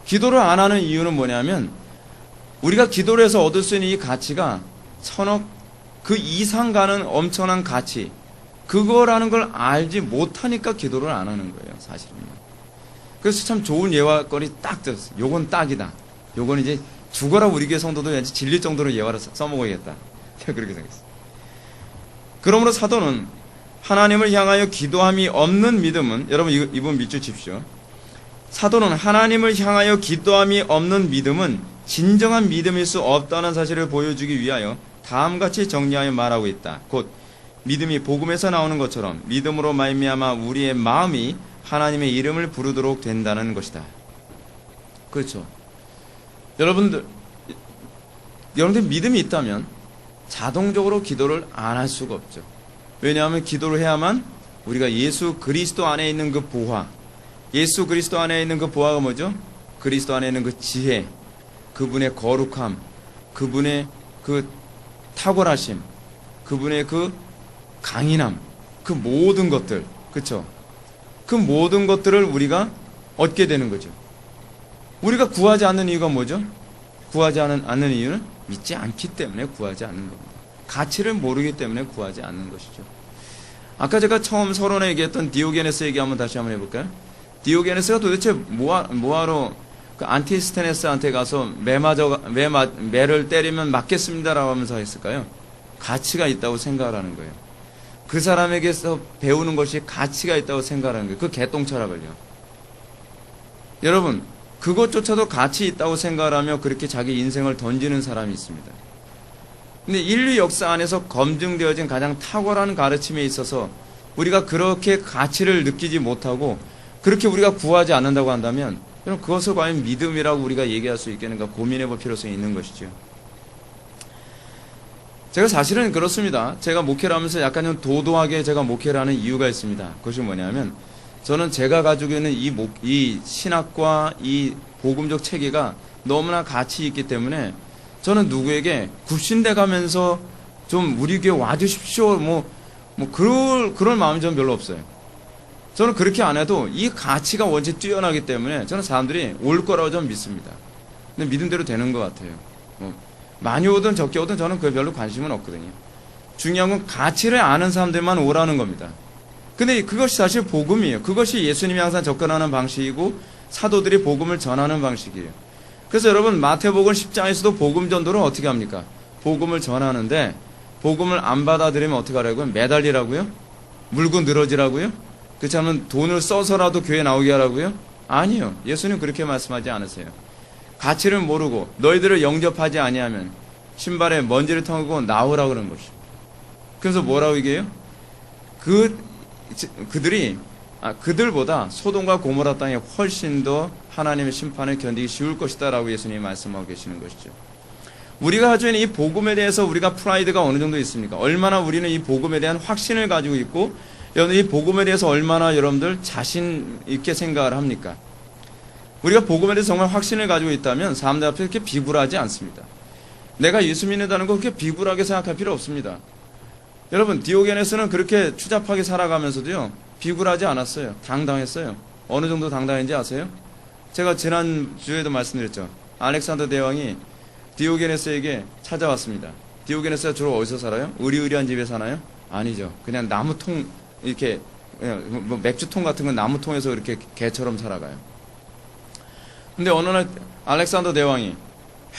기도를 안 하는 이유는 뭐냐면 우리가 기도를 해서 얻을 수 있는 이 가치가 1,000억 그 이상 가는 엄청난 가치 그거라는 걸 알지 못하니까 기도를 안 하는 거예요, 사실은요. 그래서 참 좋은 예화거리 딱 들었어요. 요건 딱이다. 요건 이제 죽어라 우리 교회 성도도 왠지 질릴 정도로 예화를 써먹어야겠다. 제가 그렇게 생각했어요. 그러므로 사도는 하나님을 향하여 기도함이 없는 믿음은, 여러분 이분 밑줄 칩시오. 사도는 하나님을 향하여 기도함이 없는 믿음은 진정한 믿음일 수 없다는 사실을 보여주기 위하여 다음같이 정리하여 말하고 있다. 곧 믿음이 복음에서 나오는 것처럼 믿음으로 말미암아 우리의 마음이 하나님의 이름을 부르도록 된다는 것이다. 그렇죠. 여러분들 믿음이 있다면 자동적으로 기도를 안 할 수가 없죠. 왜냐하면 기도를 해야만 우리가 예수 그리스도 안에 있는 그 보화, 예수 그리스도 안에 있는 그 보화가 뭐죠? 그리스도 안에 있는 그 지혜, 그분의 거룩함, 그분의 그 탁월하심, 그분의 그 강인함, 그 모든 것들, 그렇죠? 그 모든 것들을 우리가 얻게 되는 거죠. 우리가 구하지 않는 이유가 뭐죠? 구하지 않는 이유는 믿지 않기 때문에 구하지 않는 겁니다. 가치를 모르기 때문에 구하지 않는 것이죠. 아까 제가 처음 서론에 얘기했던 디오게네스 얘기 다시 한번 해볼까요? 디오게네스가 도대체 뭐하러 그 안티스테네스한테 가서 매를 때리면 맞겠습니다라고 하면서 했을까요? 가치가 있다고 생각을 하는 거예요. 그 사람에게서 배우는 것이 가치가 있다고 생각하는 거예요. 그 개똥 철학을요. 여러분, 그것조차도 가치 있다고 생각을 하며 그렇게 자기 인생을 던지는 사람이 있습니다. 근데 인류 역사 안에서 검증되어진 가장 탁월한 가르침에 있어서 우리가 그렇게 가치를 느끼지 못하고 그렇게 우리가 구하지 않는다고 한다면 그럼 그것을 과연 믿음이라고 우리가 얘기할 수 있겠는가 고민해 볼 필요성이 있는 것이죠. 제가 사실은 그렇습니다. 제가 목회를 하면서 약간 좀 도도하게 제가 목회를 하는 이유가 있습니다. 그것이 뭐냐면 저는 제가 가지고 있는 이 신학과 이 복음적 체계가 너무나 가치 있기 때문에 저는 누구에게 굽신대 가면서 좀 우리 교회 와주십시오 그럴 마음이 저는 별로 없어요. 저는 그렇게 안 해도 이 가치가 원체 뛰어나기 때문에 저는 사람들이 올 거라고 좀 믿습니다. 근데 믿은 대로 되는 것 같아요. 많이 오든 적게 오든 저는 그에 별로 관심은 없거든요. 중요한 건 가치를 아는 사람들만 오라는 겁니다. 근데 그것이 사실 복음이에요. 그것이 예수님이 항상 접근하는 방식이고 사도들이 복음을 전하는 방식이에요. 그래서 여러분 마태복음 10장에서도 복음 전도를 어떻게 합니까? 복음을 전하는데 복음을 안 받아들이면 어떻게 하라고요? 매달리라고요? 물고 늘어지라고요? 그렇지 않으면 돈을 써서라도 교회 나오게 하라고요? 아니요. 예수님 그렇게 말씀하지 않으세요. 가치를 모르고 너희들을 영접하지 아니하면 신발에 먼지를 털고 나오라고 그러는 것이죠. 그래서 뭐라고 얘기해요? 그들보다 소돔과 고모라 땅이 훨씬 더 하나님의 심판을 견디기 쉬울 것이다 라고 예수님이 말씀하고 계시는 것이죠. 우리가 가지고 있는 이 복음에 대해서 우리가 프라이드가 어느 정도 있습니까? 얼마나 우리는 이 복음에 대한 확신을 가지고 있고, 여러분 이 복음에 대해서 얼마나 여러분들 자신 있게 생각을 합니까? 우리가 복음에 대해서 정말 확신을 가지고 있다면 사람들 앞에 그렇게 비굴하지 않습니다. 내가 예수 믿는다는 거 그렇게 비굴하게 생각할 필요 없습니다. 여러분 디오게네스는 그렇게 추잡하게 살아가면서도요 비굴하지 않았어요. 당당했어요. 어느 정도 당당했는지 아세요? 제가 지난주에도 말씀드렸죠. 알렉산더 대왕이 디오게네스에게 찾아왔습니다. 디오게네스가 주로 어디서 살아요? 의리의리한 집에 사나요? 아니죠. 그냥 나무통 이렇게 뭐 맥주통 같은 건 나무통에서 이렇게 개처럼 살아가요. 근데 어느 날 알렉산더 대왕이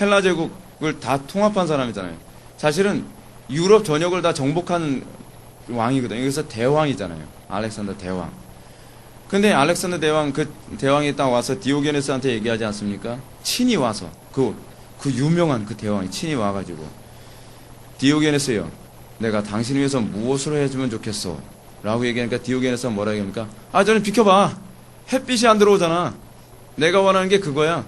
헬라 제국을 다 통합한 사람이잖아요. 사실은 유럽 전역을 다 정복한 왕이거든요. 여기서 대왕이잖아요. 알렉산더 대왕. 근데 알렉산더 대왕, 그 대왕이 딱 와서 디오게네스한테 얘기하지 않습니까? 친히 와서, 그 유명한 그 대왕이 친히 와가지고, 디오게네스요, 내가 당신 위해서 무엇으로 해주면 좋겠어? 라고 얘기하니까 디오게네스가 뭐라 얘기합니까? 아, 저는 비켜봐. 햇빛이 안 들어오잖아. 내가 원하는 게 그거야.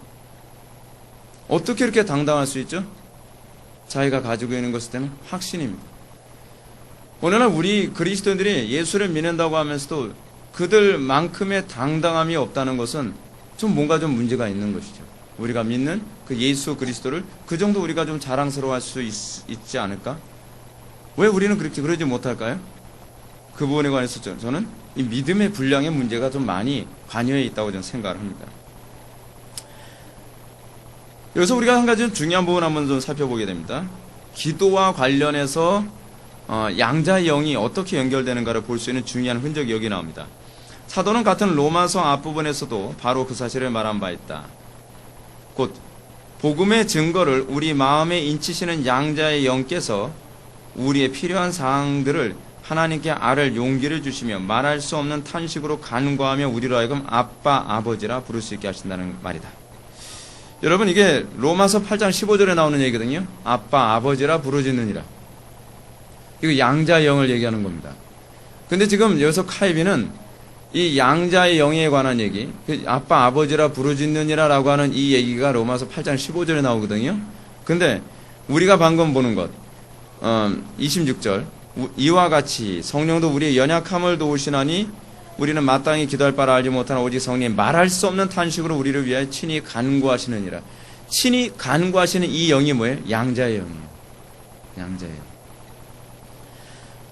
어떻게 이렇게 당당할 수 있죠? 자기가 가지고 있는 것에 대한 확신입니다. 오늘날 우리 그리스도인들이 예수를 믿는다고 하면서도 그들만큼의 당당함이 없다는 것은 뭔가 좀 문제가 있는 것이죠. 우리가 믿는 그 예수 그리스도를 그 정도 우리가 좀 자랑스러워할 수 있지 않을까? 왜 우리는 그렇게 그러지 못할까요? 그 부분에 관해서 저는 이 믿음의 분량의 문제가 좀 많이 관여해 있다고 저는 생각을 합니다. 여기서 우리가 한 가지 중요한 부분 한번 좀 살펴보게 됩니다. 기도와 관련해서 양자의 영이 어떻게 연결되는가를 볼 수 있는 중요한 흔적이 여기 나옵니다. 사도는 같은 로마서 앞부분에서도 바로 그 사실을 말한 바 있다. 곧 복음의 증거를 우리 마음에 인치시는 양자의 영께서 우리의 필요한 사항들을 하나님께 아를 용기를 주시며 말할 수 없는 탄식으로 간구하며 우리로 하여금 아빠 아버지라 부를 수 있게 하신다는 말이다. 여러분 이게 로마서 8장 15절에 나오는 얘기거든요. 아빠 아버지라 부르짖느니라. 이거 양자의 영을 얘기하는 겁니다. 근데 지금 여기서 카이비는 이 양자의 영에 관한 얘기, 아빠 아버지라 부르짖느니라 라고 하는 이 얘기가 로마서 8장 15절에 나오거든요. 근데 우리가 방금 보는 것 26절 이와 같이 성령도 우리의 연약함을 도우시나니 우리는 마땅히 기도할 바를 알지 못하나 오직 성령이 말할 수 없는 탄식으로 우리를 위하여 친히 간구하시느니라. 친히 간구하시는 이 영이 뭐예요? 양자의 영이에요. 양자의 영.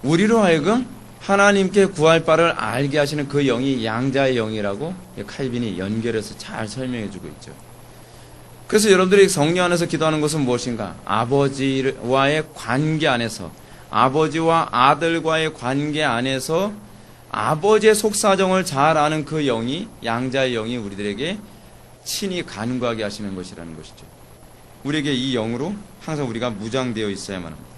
우리로 하여금 하나님께 구할 바를 알게 하시는 그 영이 양자의 영이라고 칼빈이 연결해서 잘 설명해 주고 있죠. 그래서 여러분들이 성령 안에서 기도하는 것은 무엇인가? 아버지와의 관계 안에서, 아버지와 아들과의 관계 안에서 아버지의 속사정을 잘 아는 그 영이, 양자의 영이 우리들에게 친히 간구하게 하시는 것이라는 것이죠. 우리에게 이 영으로 항상 우리가 무장되어 있어야만 합니다.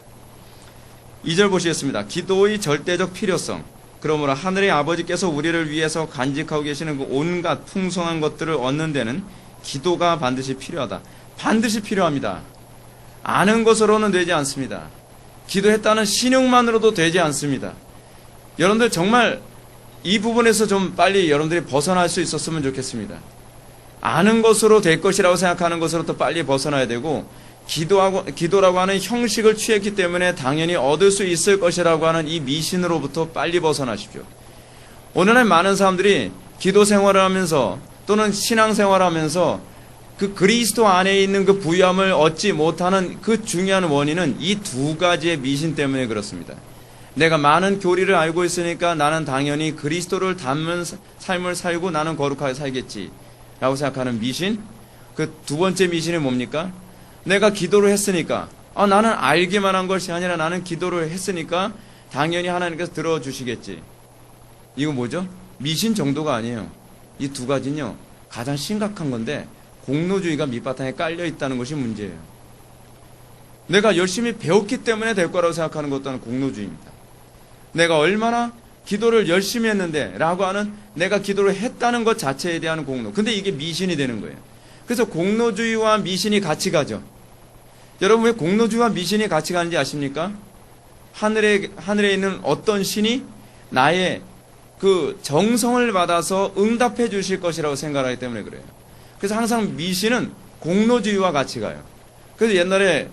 2절 보시겠습니다. 기도의 절대적 필요성. 그러므로 하늘의 아버지께서 우리를 위해서 간직하고 계시는 그 온갖 풍성한 것들을 얻는 데는 기도가 반드시 필요하다. 반드시 필요합니다. 아는 것으로는 되지 않습니다. 기도했다는 신용만으로도 되지 않습니다. 여러분들 정말 이 부분에서 좀 빨리 여러분들이 벗어날 수 있었으면 좋겠습니다. 아는 것으로 될 것이라고 생각하는 것으로부터 빨리 벗어나야 되고, 기도라고 하는 형식을 취했기 때문에 당연히 얻을 수 있을 것이라고 하는 이 미신으로부터 빨리 벗어나십시오. 오늘날 많은 사람들이 기도 생활을 하면서 또는 신앙 생활을 하면서 그 그리스도 안에 있는 그 부유함을 얻지 못하는 그 중요한 원인은 이 두 가지의 미신 때문에 그렇습니다. 내가 많은 교리를 알고 있으니까 나는 당연히 그리스도를 닮은 삶을 살고 나는 거룩하게 살겠지 라고 생각하는 미신. 그 두 번째 미신이 뭡니까? 내가 기도를 했으니까, 나는 알기만 한 것이 아니라 나는 기도를 했으니까 당연히 하나님께서 들어주시겠지. 이거 뭐죠? 미신 정도가 아니에요. 이 두 가지는요 가장 심각한 건데, 공로주의가 밑바탕에 깔려 있다는 것이 문제예요. 내가 열심히 배웠기 때문에 될 거라고 생각하는 것도 하는 공로주의입니다. 내가 얼마나 기도를 열심히 했는데 라고 하는, 내가 기도를 했다는 것 자체에 대한 공로. 근데 이게 미신이 되는 거예요. 그래서 공로주의와 미신이 같이 가죠. 여러분 왜 공로주의와 미신이 같이 가는지 아십니까? 하늘에 있는 어떤 신이 나의 그 정성을 받아서 응답해 주실 것이라고 생각하기 때문에 그래요. 그래서 항상 미신은 공로주의와 같이 가요. 그래서 옛날에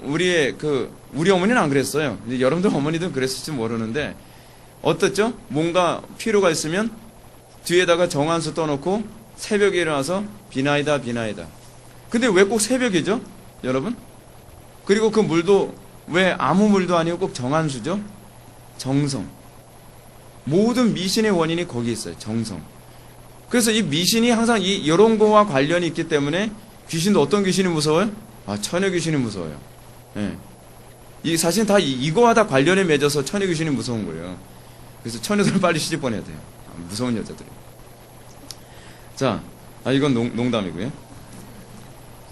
우리 어머니는 안 그랬어요. 이제 여러분들 어머니도 그랬을지 모르는데 어떻죠? 뭔가 필요가 있으면 뒤에다가 정한수 떠놓고 새벽에 일어나서 비나이다 비나이다. 근데 왜 꼭 새벽이죠? 여러분? 그리고 그 물도 왜 아무 물도 아니고 꼭 정한수죠? 정성. 모든 미신의 원인이 거기 있어요. 정성. 그래서 이 미신이 항상 이런 거와 관련이 있기 때문에 귀신도 어떤 귀신이 무서워요? 처녀 귀신이 무서워요. 예. 이 사실 다 이거와 다 관련에 맺어서 처녀 귀신이 무서운 거예요. 그래서 처녀들은 빨리 시집 보내야 돼요. 무서운 여자들이. 자, 이건 농담이고요.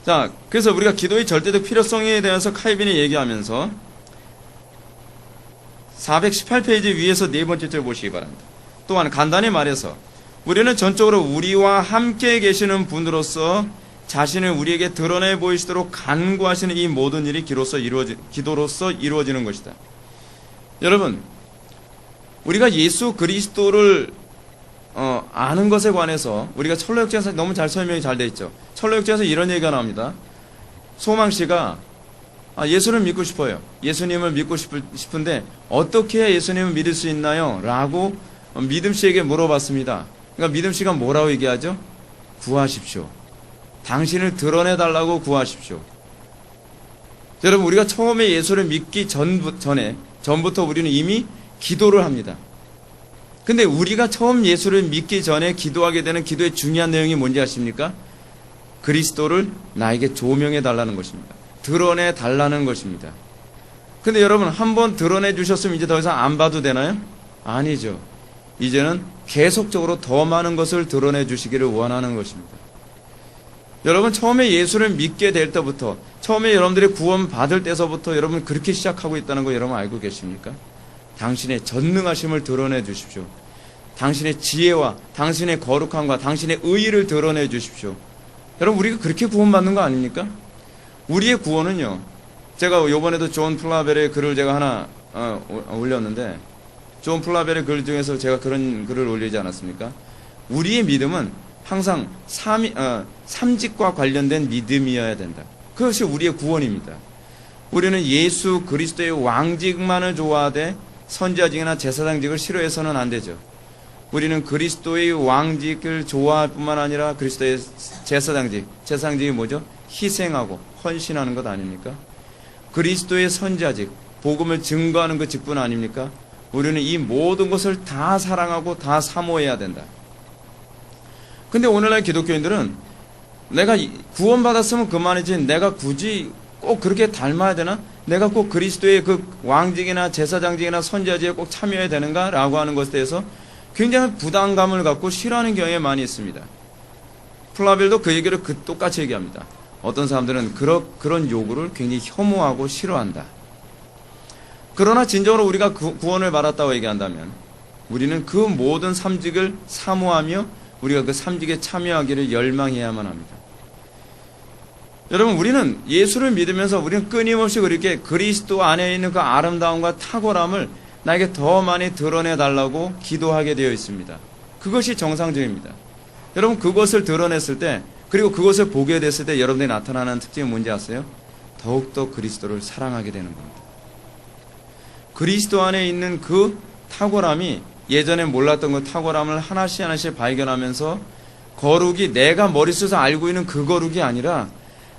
자, 그래서 우리가 기도의 절대적 필요성에 대해서 칼빈이 얘기하면서 418페이지 위에서 네 번째 줄 보시기 바랍니다. 또한 간단히 말해서 우리는 전적으로 우리와 함께 계시는 분으로서 자신을 우리에게 드러내 보이시도록 간구하시는 이 모든 일이 기도로서 이루어지는 것이다. 여러분, 우리가 예수 그리스도를 아는 것에 관해서 우리가 철로역정에서 너무 잘 설명이 잘 돼 있죠. 철로역정에서 이런 얘기가 나옵니다. 소망씨가 예수를 믿고 싶어요. 예수님을 믿고 싶은데 어떻게 해야 예수님을 믿을 수 있나요? 라고 믿음씨에게 물어봤습니다. 그러니까 믿음씨가 뭐라고 얘기하죠? 구하십시오. 당신을 드러내달라고 구하십시오. 여러분, 우리가 처음에 예수를 믿기 전부터 우리는 이미 기도를 합니다. 근데 우리가 처음 예수를 믿기 전에 기도하게 되는 기도의 중요한 내용이 뭔지 아십니까? 그리스도를 나에게 조명해 달라는 것입니다. 드러내 달라는 것입니다. 근데 여러분, 한번 드러내 주셨으면 이제 더 이상 안 봐도 되나요? 아니죠. 이제는 계속적으로 더 많은 것을 드러내 주시기를 원하는 것입니다. 여러분, 처음에 예수를 믿게 될 때부터, 처음에 여러분들이 구원 받을 때서부터 여러분 그렇게 시작하고 있다는 거 여러분 알고 계십니까? 당신의 전능하심을 드러내 주십시오. 당신의 지혜와 당신의 거룩함과 당신의 의의를 드러내 주십시오. 여러분, 우리가 그렇게 구원받는 거 아닙니까? 우리의 구원은요, 제가 요번에도 존 플라벨의 글을 제가 하나 올렸는데, 존 플라벨의 글 중에서 제가 그런 글을 올리지 않았습니까? 우리의 믿음은 항상 삼직과 관련된 믿음이어야 된다. 그것이 우리의 구원입니다. 우리는 예수 그리스도의 왕직만을 좋아하되 선지자직이나 제사장직을 싫어해서는 안 되죠. 우리는 그리스도의 왕직을 좋아할 뿐만 아니라 그리스도의 제사장직이 뭐죠? 희생하고 헌신하는 것 아닙니까? 그리스도의 선지자직, 복음을 증거하는 그 직분 아닙니까? 우리는 이 모든 것을 다 사랑하고 다 사모해야 된다. 근데 오늘날 기독교인들은 내가 구원받았으면 그만이지 내가 굳이 꼭 그렇게 닮아야 되나? 내가 꼭 그리스도의 그 왕직이나 제사장직이나 선지자직에 꼭 참여해야 되는가? 라고 하는 것에 대해서 굉장히 부담감을 갖고 싫어하는 경향이 많이 있습니다. 플라벨도 그 얘기를 똑같이 얘기합니다. 어떤 사람들은 그런 요구를 굉장히 혐오하고 싫어한다. 그러나 진정으로 우리가 구원을 받았다고 얘기한다면 우리는 그 모든 삼직을 사모하며 우리가 그 삼직에 참여하기를 열망해야만 합니다. 여러분, 우리는 예수를 믿으면서 우리는 끊임없이 그렇게 그리스도 안에 있는 그 아름다움과 탁월함을 나에게 더 많이 드러내달라고 기도하게 되어 있습니다. 그것이 정상적입니다. 여러분, 그것을 드러냈을 때, 그리고 그것을 보게 됐을 때 여러분들이 나타나는 특징이 뭔지 아세요? 더욱더 그리스도를 사랑하게 되는 겁니다. 그리스도 안에 있는 그 탁월함이 예전에 몰랐던 그 탁월함을 하나씩 발견하면서 거룩이 내가 머릿속에서 알고 있는 그 거룩이 아니라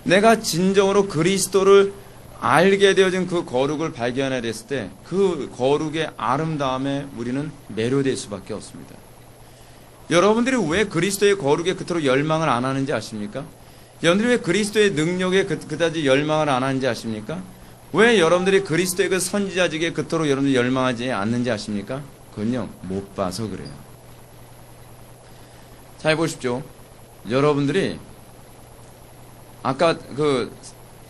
내가 진정으로 그리스도를 알게 되어진 그 거룩을 발견하게 됐을 때 그 거룩의 아름다움에 우리는 매료될 수밖에 없습니다. 여러분들이 왜 그리스도의 거룩에 그토록 열망을 안 하는지 아십니까? 여러분들이 왜 그리스도의 능력에 그다지 열망을 안 하는지 아십니까? 왜 여러분들이 그리스도의 그 선지자직에 그토록 여러분들이 열망하지 않는지 아십니까? 그건요, 못 봐서 그래요. 잘 보십시오. 여러분들이 아까 그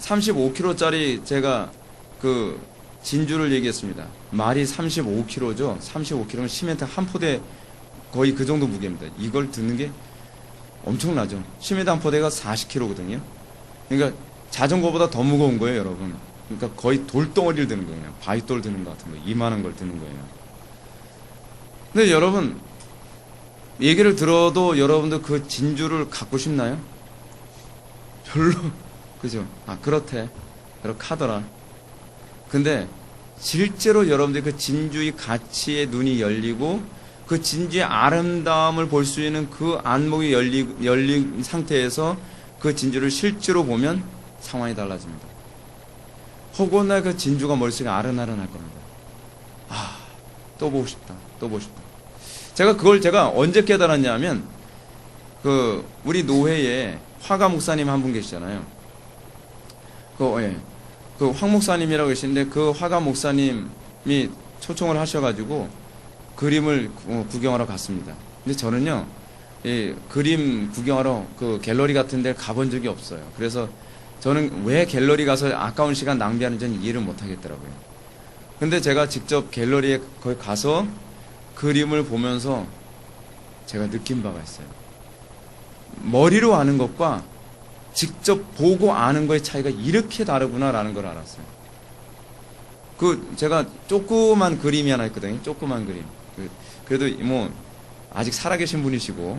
35kg짜리 제가 그 진주를 얘기했습니다. 말이 35kg죠. 35kg면 시멘트 한 포대 거의 그 정도 무게입니다. 이걸 듣는 게 엄청나죠. 시멘트 한 포대가 40kg거든요. 그러니까 자전거보다 더 무거운 거예요, 여러분. 그러니까 거의 돌덩어리를 드는 거예요. 그냥 바위돌 드는 것 같은 거, 이만한 걸 드는 거예요. 근데 여러분, 얘기를 들어도 여러분들 그 진주를 갖고 싶나요? 별로, 그죠? 아, 그렇대. 그렇게 하더라. 근데 실제로 여러분들이 그 진주의 가치에 눈이 열리고 그 진주의 아름다움을 볼 수 있는 그 안목이 열린 상태에서 그 진주를 실제로 보면 상황이 달라집니다. 혹여나 그 진주가 머릿속에 아른아른할 겁니다. 아, 또 보고 싶다. 또 보고 싶다. 제가 언제 깨달았냐면, 우리 노회에 화가 목사님 한 분 계시잖아요. 황 목사님이라고 계시는데, 그 화가 목사님이 초청을 하셔가지고, 그림을 구경하러 갔습니다. 근데 저는요, 그림 구경하러 그 갤러리 같은 데 가본 적이 없어요. 그래서 저는 왜 갤러리 가서 아까운 시간 낭비하는지는 이해를 못 하겠더라고요. 근데 제가 직접 갤러리에 거기 가서 그림을 보면서 제가 느낀 바가 있어요. 머리로 아는 것과 직접 보고 아는 거의 차이가 이렇게 다르구나라는 걸 알았어요. 제가 조그만 그림이 하나 있거든요. 조그만 그림. 그래도 뭐 아직 살아계신 분이시고,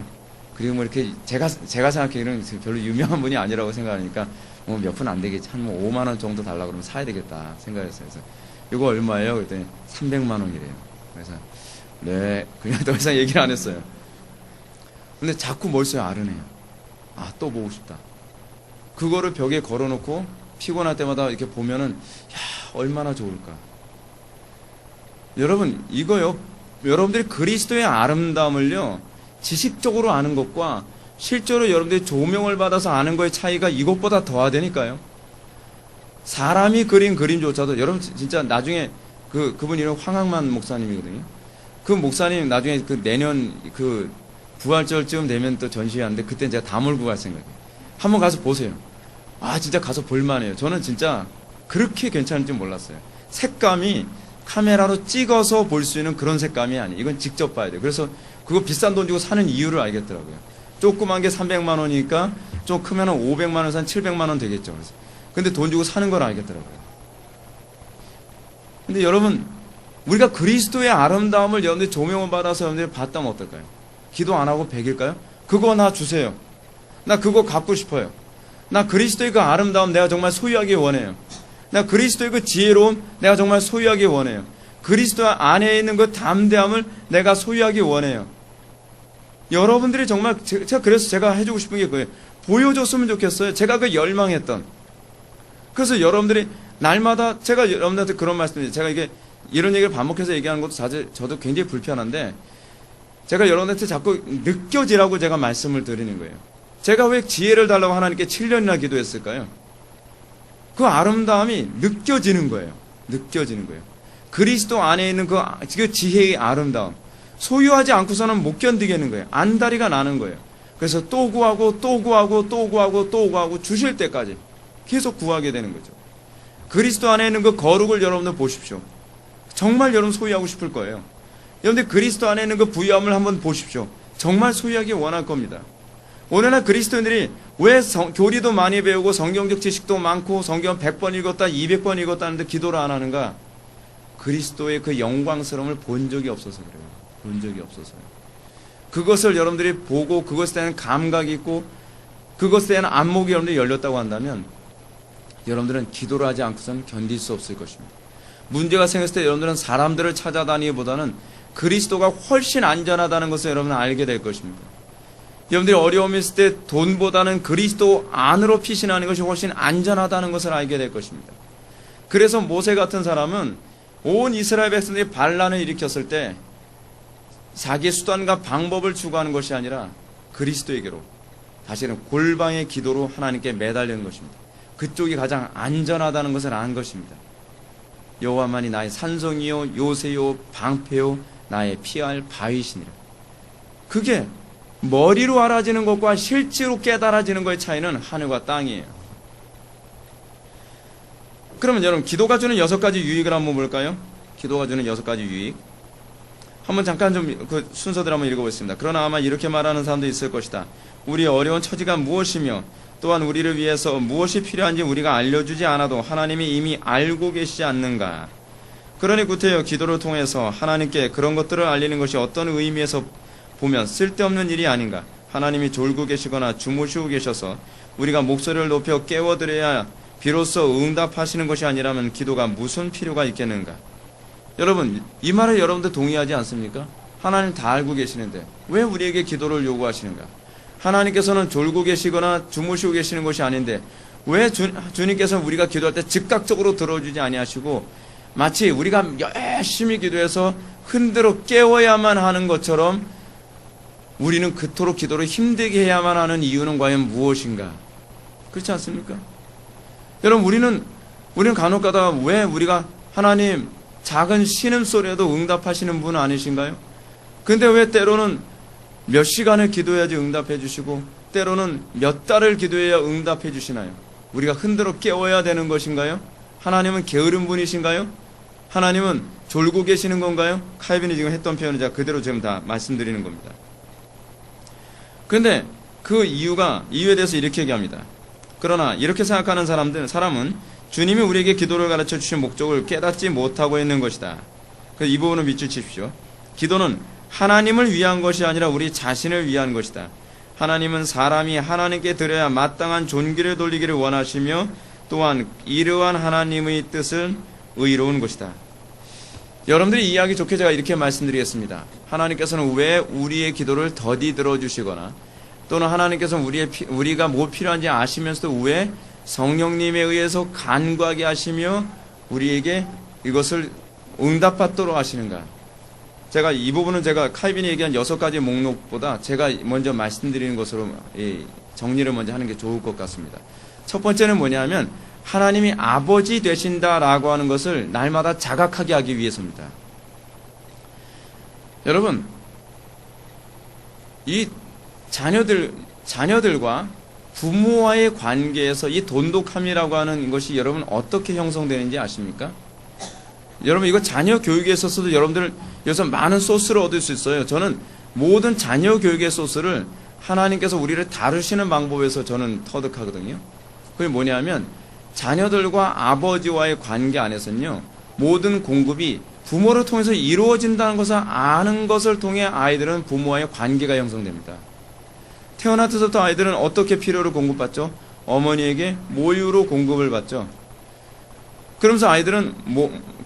그리고 뭐 이렇게 제가 생각하기에는 별로 유명한 분이 아니라고 생각하니까 뭐 몇 푼 안 되겠지. 한 뭐 5만 원 정도 달라고 그러면 사야 되겠다 생각했어요. 그래서 이거 얼마예요? 그랬더니 300만 원이래요. 그래서 네, 그냥 더 이상 얘기를 안 했어요. 근데 자꾸 머릿속에 아르네요. 아, 또 보고 싶다. 그거를 벽에 걸어놓고 피곤할 때마다 이렇게 보면은, 야, 얼마나 좋을까. 여러분, 이거요. 여러분들이 그리스도의 아름다움을요, 지식적으로 아는 것과 실제로 여러분들이 조명을 받아서 아는 거의 차이가 이것보다 더하다니까요. 사람이 그린 그림조차도, 여러분 진짜 나중에 그분 이름 황학만 목사님이거든요. 그 목사님 나중에 내년 부활절쯤 되면 또 전시회하는데, 그때 제가 다 몰고 갈 생각이에요. 한번 가서 보세요. 아, 진짜 가서 볼만해요. 저는 진짜 그렇게 괜찮은지 몰랐어요. 색감이 카메라로 찍어서 볼 수 있는 그런 색감이 아니에요. 이건 직접 봐야 돼요. 그래서 그거 비싼 돈 주고 사는 이유를 알겠더라고요. 조그만 게 300만 원이니까 좀 크면 500만 원 산 700만 원 되겠죠. 그래서. 근데 돈 주고 사는 걸 알겠더라고요. 근데 여러분, 우리가 그리스도의 아름다움을 여러분들이 조명을 받아서 여러분들이 봤다면 어떨까요? 기도 안 하고 백일까요? 그거 나 주세요. 나 그거 갖고 싶어요. 나 그리스도의 그 아름다움 내가 정말 소유하기 원해요. 나 그리스도의 그 지혜로움 내가 정말 소유하기 원해요. 그리스도 안에 있는 그 담대함을 내가 소유하기 원해요. 여러분들이 정말 그래서 제가 해주고 싶은 게 그거예요. 보여줬으면 좋겠어요. 제가 그 열망했던. 그래서 여러분들이 날마다 제가 여러분들한테 그런 말씀드려요. 제가 이런 얘기를 반복해서 얘기하는 것도 사실 저도 굉장히 불편한데, 제가 여러분한테 자꾸 느껴지라고 제가 말씀을 드리는 거예요. 제가 왜 지혜를 달라고 하나님께 7년이나 기도했을까요? 그 아름다움이 느껴지는 거예요. 느껴지는 거예요. 그리스도 안에 있는 그 지혜의 아름다움. 소유하지 않고서는 못 견디겠는 거예요. 안달이가 나는 거예요. 그래서 또 구하고 또 구하고 또 구하고 또 구하고 주실 때까지 계속 구하게 되는 거죠. 그리스도 안에 있는 그 거룩을 여러분들 보십시오. 정말 여러분 소유하고 싶을 거예요. 여러분들 그리스도 안에 있는 그 부유함을 한번 보십시오. 정말 소유하기 원할 겁니다. 오늘날 그리스도인들이 왜 교리도 많이 배우고 성경적 지식도 많고 성경 100번 읽었다 200번 읽었다 하는데 기도를 안 하는가? 그리스도의 그 영광스러움을 본 적이 없어서 그래요. 본 적이 없어서요. 그것을 여러분들이 보고 그것에 대한 감각이 있고 그것에 대한 안목이 여러분들이 열렸다고 한다면 여러분들은 기도를 하지 않고서는 견딜 수 없을 것입니다. 문제가 생겼을 때 여러분들은 사람들을 찾아다니기보다는 그리스도가 훨씬 안전하다는 것을 여러분은 알게 될 것입니다. 여러분들이 어려움이 있을 때 돈보다는 그리스도 안으로 피신하는 것이 훨씬 안전하다는 것을 알게 될 것입니다. 그래서 모세 같은 사람은 온 이스라엘 백성들이 반란을 일으켰을 때 자기의 수단과 방법을 추구하는 것이 아니라 그리스도에게로 다시는 골방의 기도로 하나님께 매달리는 것입니다. 그쪽이 가장 안전하다는 것을 안 것입니다. 여호와만이 나의 산성이요 요새요 방패요 나의 피할 바위시니라. 그게 머리로 알아지는 것과 실제로 깨달아지는 것의 차이는 하늘과 땅이에요. 그러면 여러분 기도가 주는 6가지 유익을 한번 볼까요? 기도가 주는 6가지 유익. 한번 잠깐 좀 그 순서들 한번 읽어보겠습니다. 그러나 아마 이렇게 말하는 사람도 있을 것이다. 우리의 어려운 처지가 무엇이며 또한 우리를 위해서 무엇이 필요한지 우리가 알려주지 않아도 하나님이 이미 알고 계시지 않는가. 그러니 구태여 기도를 통해서 하나님께 그런 것들을 알리는 것이 어떤 의미에서 보면 쓸데없는 일이 아닌가. 하나님이 졸고 계시거나 주무시고 계셔서 우리가 목소리를 높여 깨워드려야 비로소 응답하시는 것이 아니라면 기도가 무슨 필요가 있겠는가. 여러분, 이 말에 여러분들 동의하지 않습니까? 하나님 다 알고 계시는데 왜 우리에게 기도를 요구하시는가? 하나님께서는 졸고 계시거나 주무시고 계시는 것이 아닌데 왜 주님께서는 우리가 기도할 때 즉각적으로 들어주지 아니하시고 마치 우리가 열심히 기도해서 흔들어 깨워야만 하는 것처럼 우리는 그토록 기도를 힘들게 해야만 하는 이유는 과연 무엇인가? 그렇지 않습니까? 여러분, 우리는 간혹 가다가 왜 우리가 하나님 작은 신음소리에도 응답하시는 분 아니신가요? 근데 왜 때로는 몇 시간을 기도해야지 응답해 주시고 때로는 몇 달을 기도해야 응답해 주시나요? 우리가 흔들어 깨워야 되는 것인가요? 하나님은 게으른 분이신가요? 하나님은 졸고 계시는 건가요? 칼빈이 지금 했던 표현을 제가 그대로 지금 다 말씀드리는 겁니다. 그런데 그 이유에 대해서 이렇게 얘기합니다. 그러나 이렇게 생각하는 사람은 주님이 우리에게 기도를 가르쳐 주신 목적을 깨닫지 못하고 있는 것이다. 그래서 이 부분을 밑줄 치십시오. 기도는 하나님을 위한 것이 아니라 우리 자신을 위한 것이다. 하나님은 사람이 하나님께 드려야 마땅한 존귀를 돌리기를 원하시며 또한 이러한 하나님의 뜻은 의로운 것이다. 여러분들이 이해하기 좋게 제가 이렇게 말씀드리겠습니다. 하나님께서는 왜 우리의 기도를 더디 들어주시거나 또는 하나님께서는 우리가 뭐 필요한지 아시면서도 왜 성령님에 의해서 간구하게 하시며 우리에게 이것을 응답받도록 하시는가? 제가 이 부분은 제가 칼빈이 얘기한 6가지 목록보다 제가 먼저 말씀드리는 것으로 정리를 먼저 하는 게 좋을 것 같습니다. 첫 번째는 뭐냐면 하나님이 아버지 되신다라고 하는 것을 날마다 자각하게 하기 위해서입니다. 여러분, 이 자녀들과 부모와의 관계에서 이 돈독함이라고 하는 것이 여러분 어떻게 형성되는지 아십니까? 여러분, 이거 자녀 교육에 있어서도 여러분들 여기서 많은 소스를 얻을 수 있어요. 저는 모든 자녀 교육의 소스를 하나님께서 우리를 다루시는 방법에서 저는 터득하거든요. 그게 뭐냐면 자녀들과 아버지와의 관계 안에서는요, 모든 공급이 부모를 통해서 이루어진다는 것을 아는 것을 통해 아이들은 부모와의 관계가 형성됩니다. 태어날 때부터 아이들은 어떻게 필요를 공급받죠? 어머니에게 모유로 공급을 받죠. 그러면서 아이들은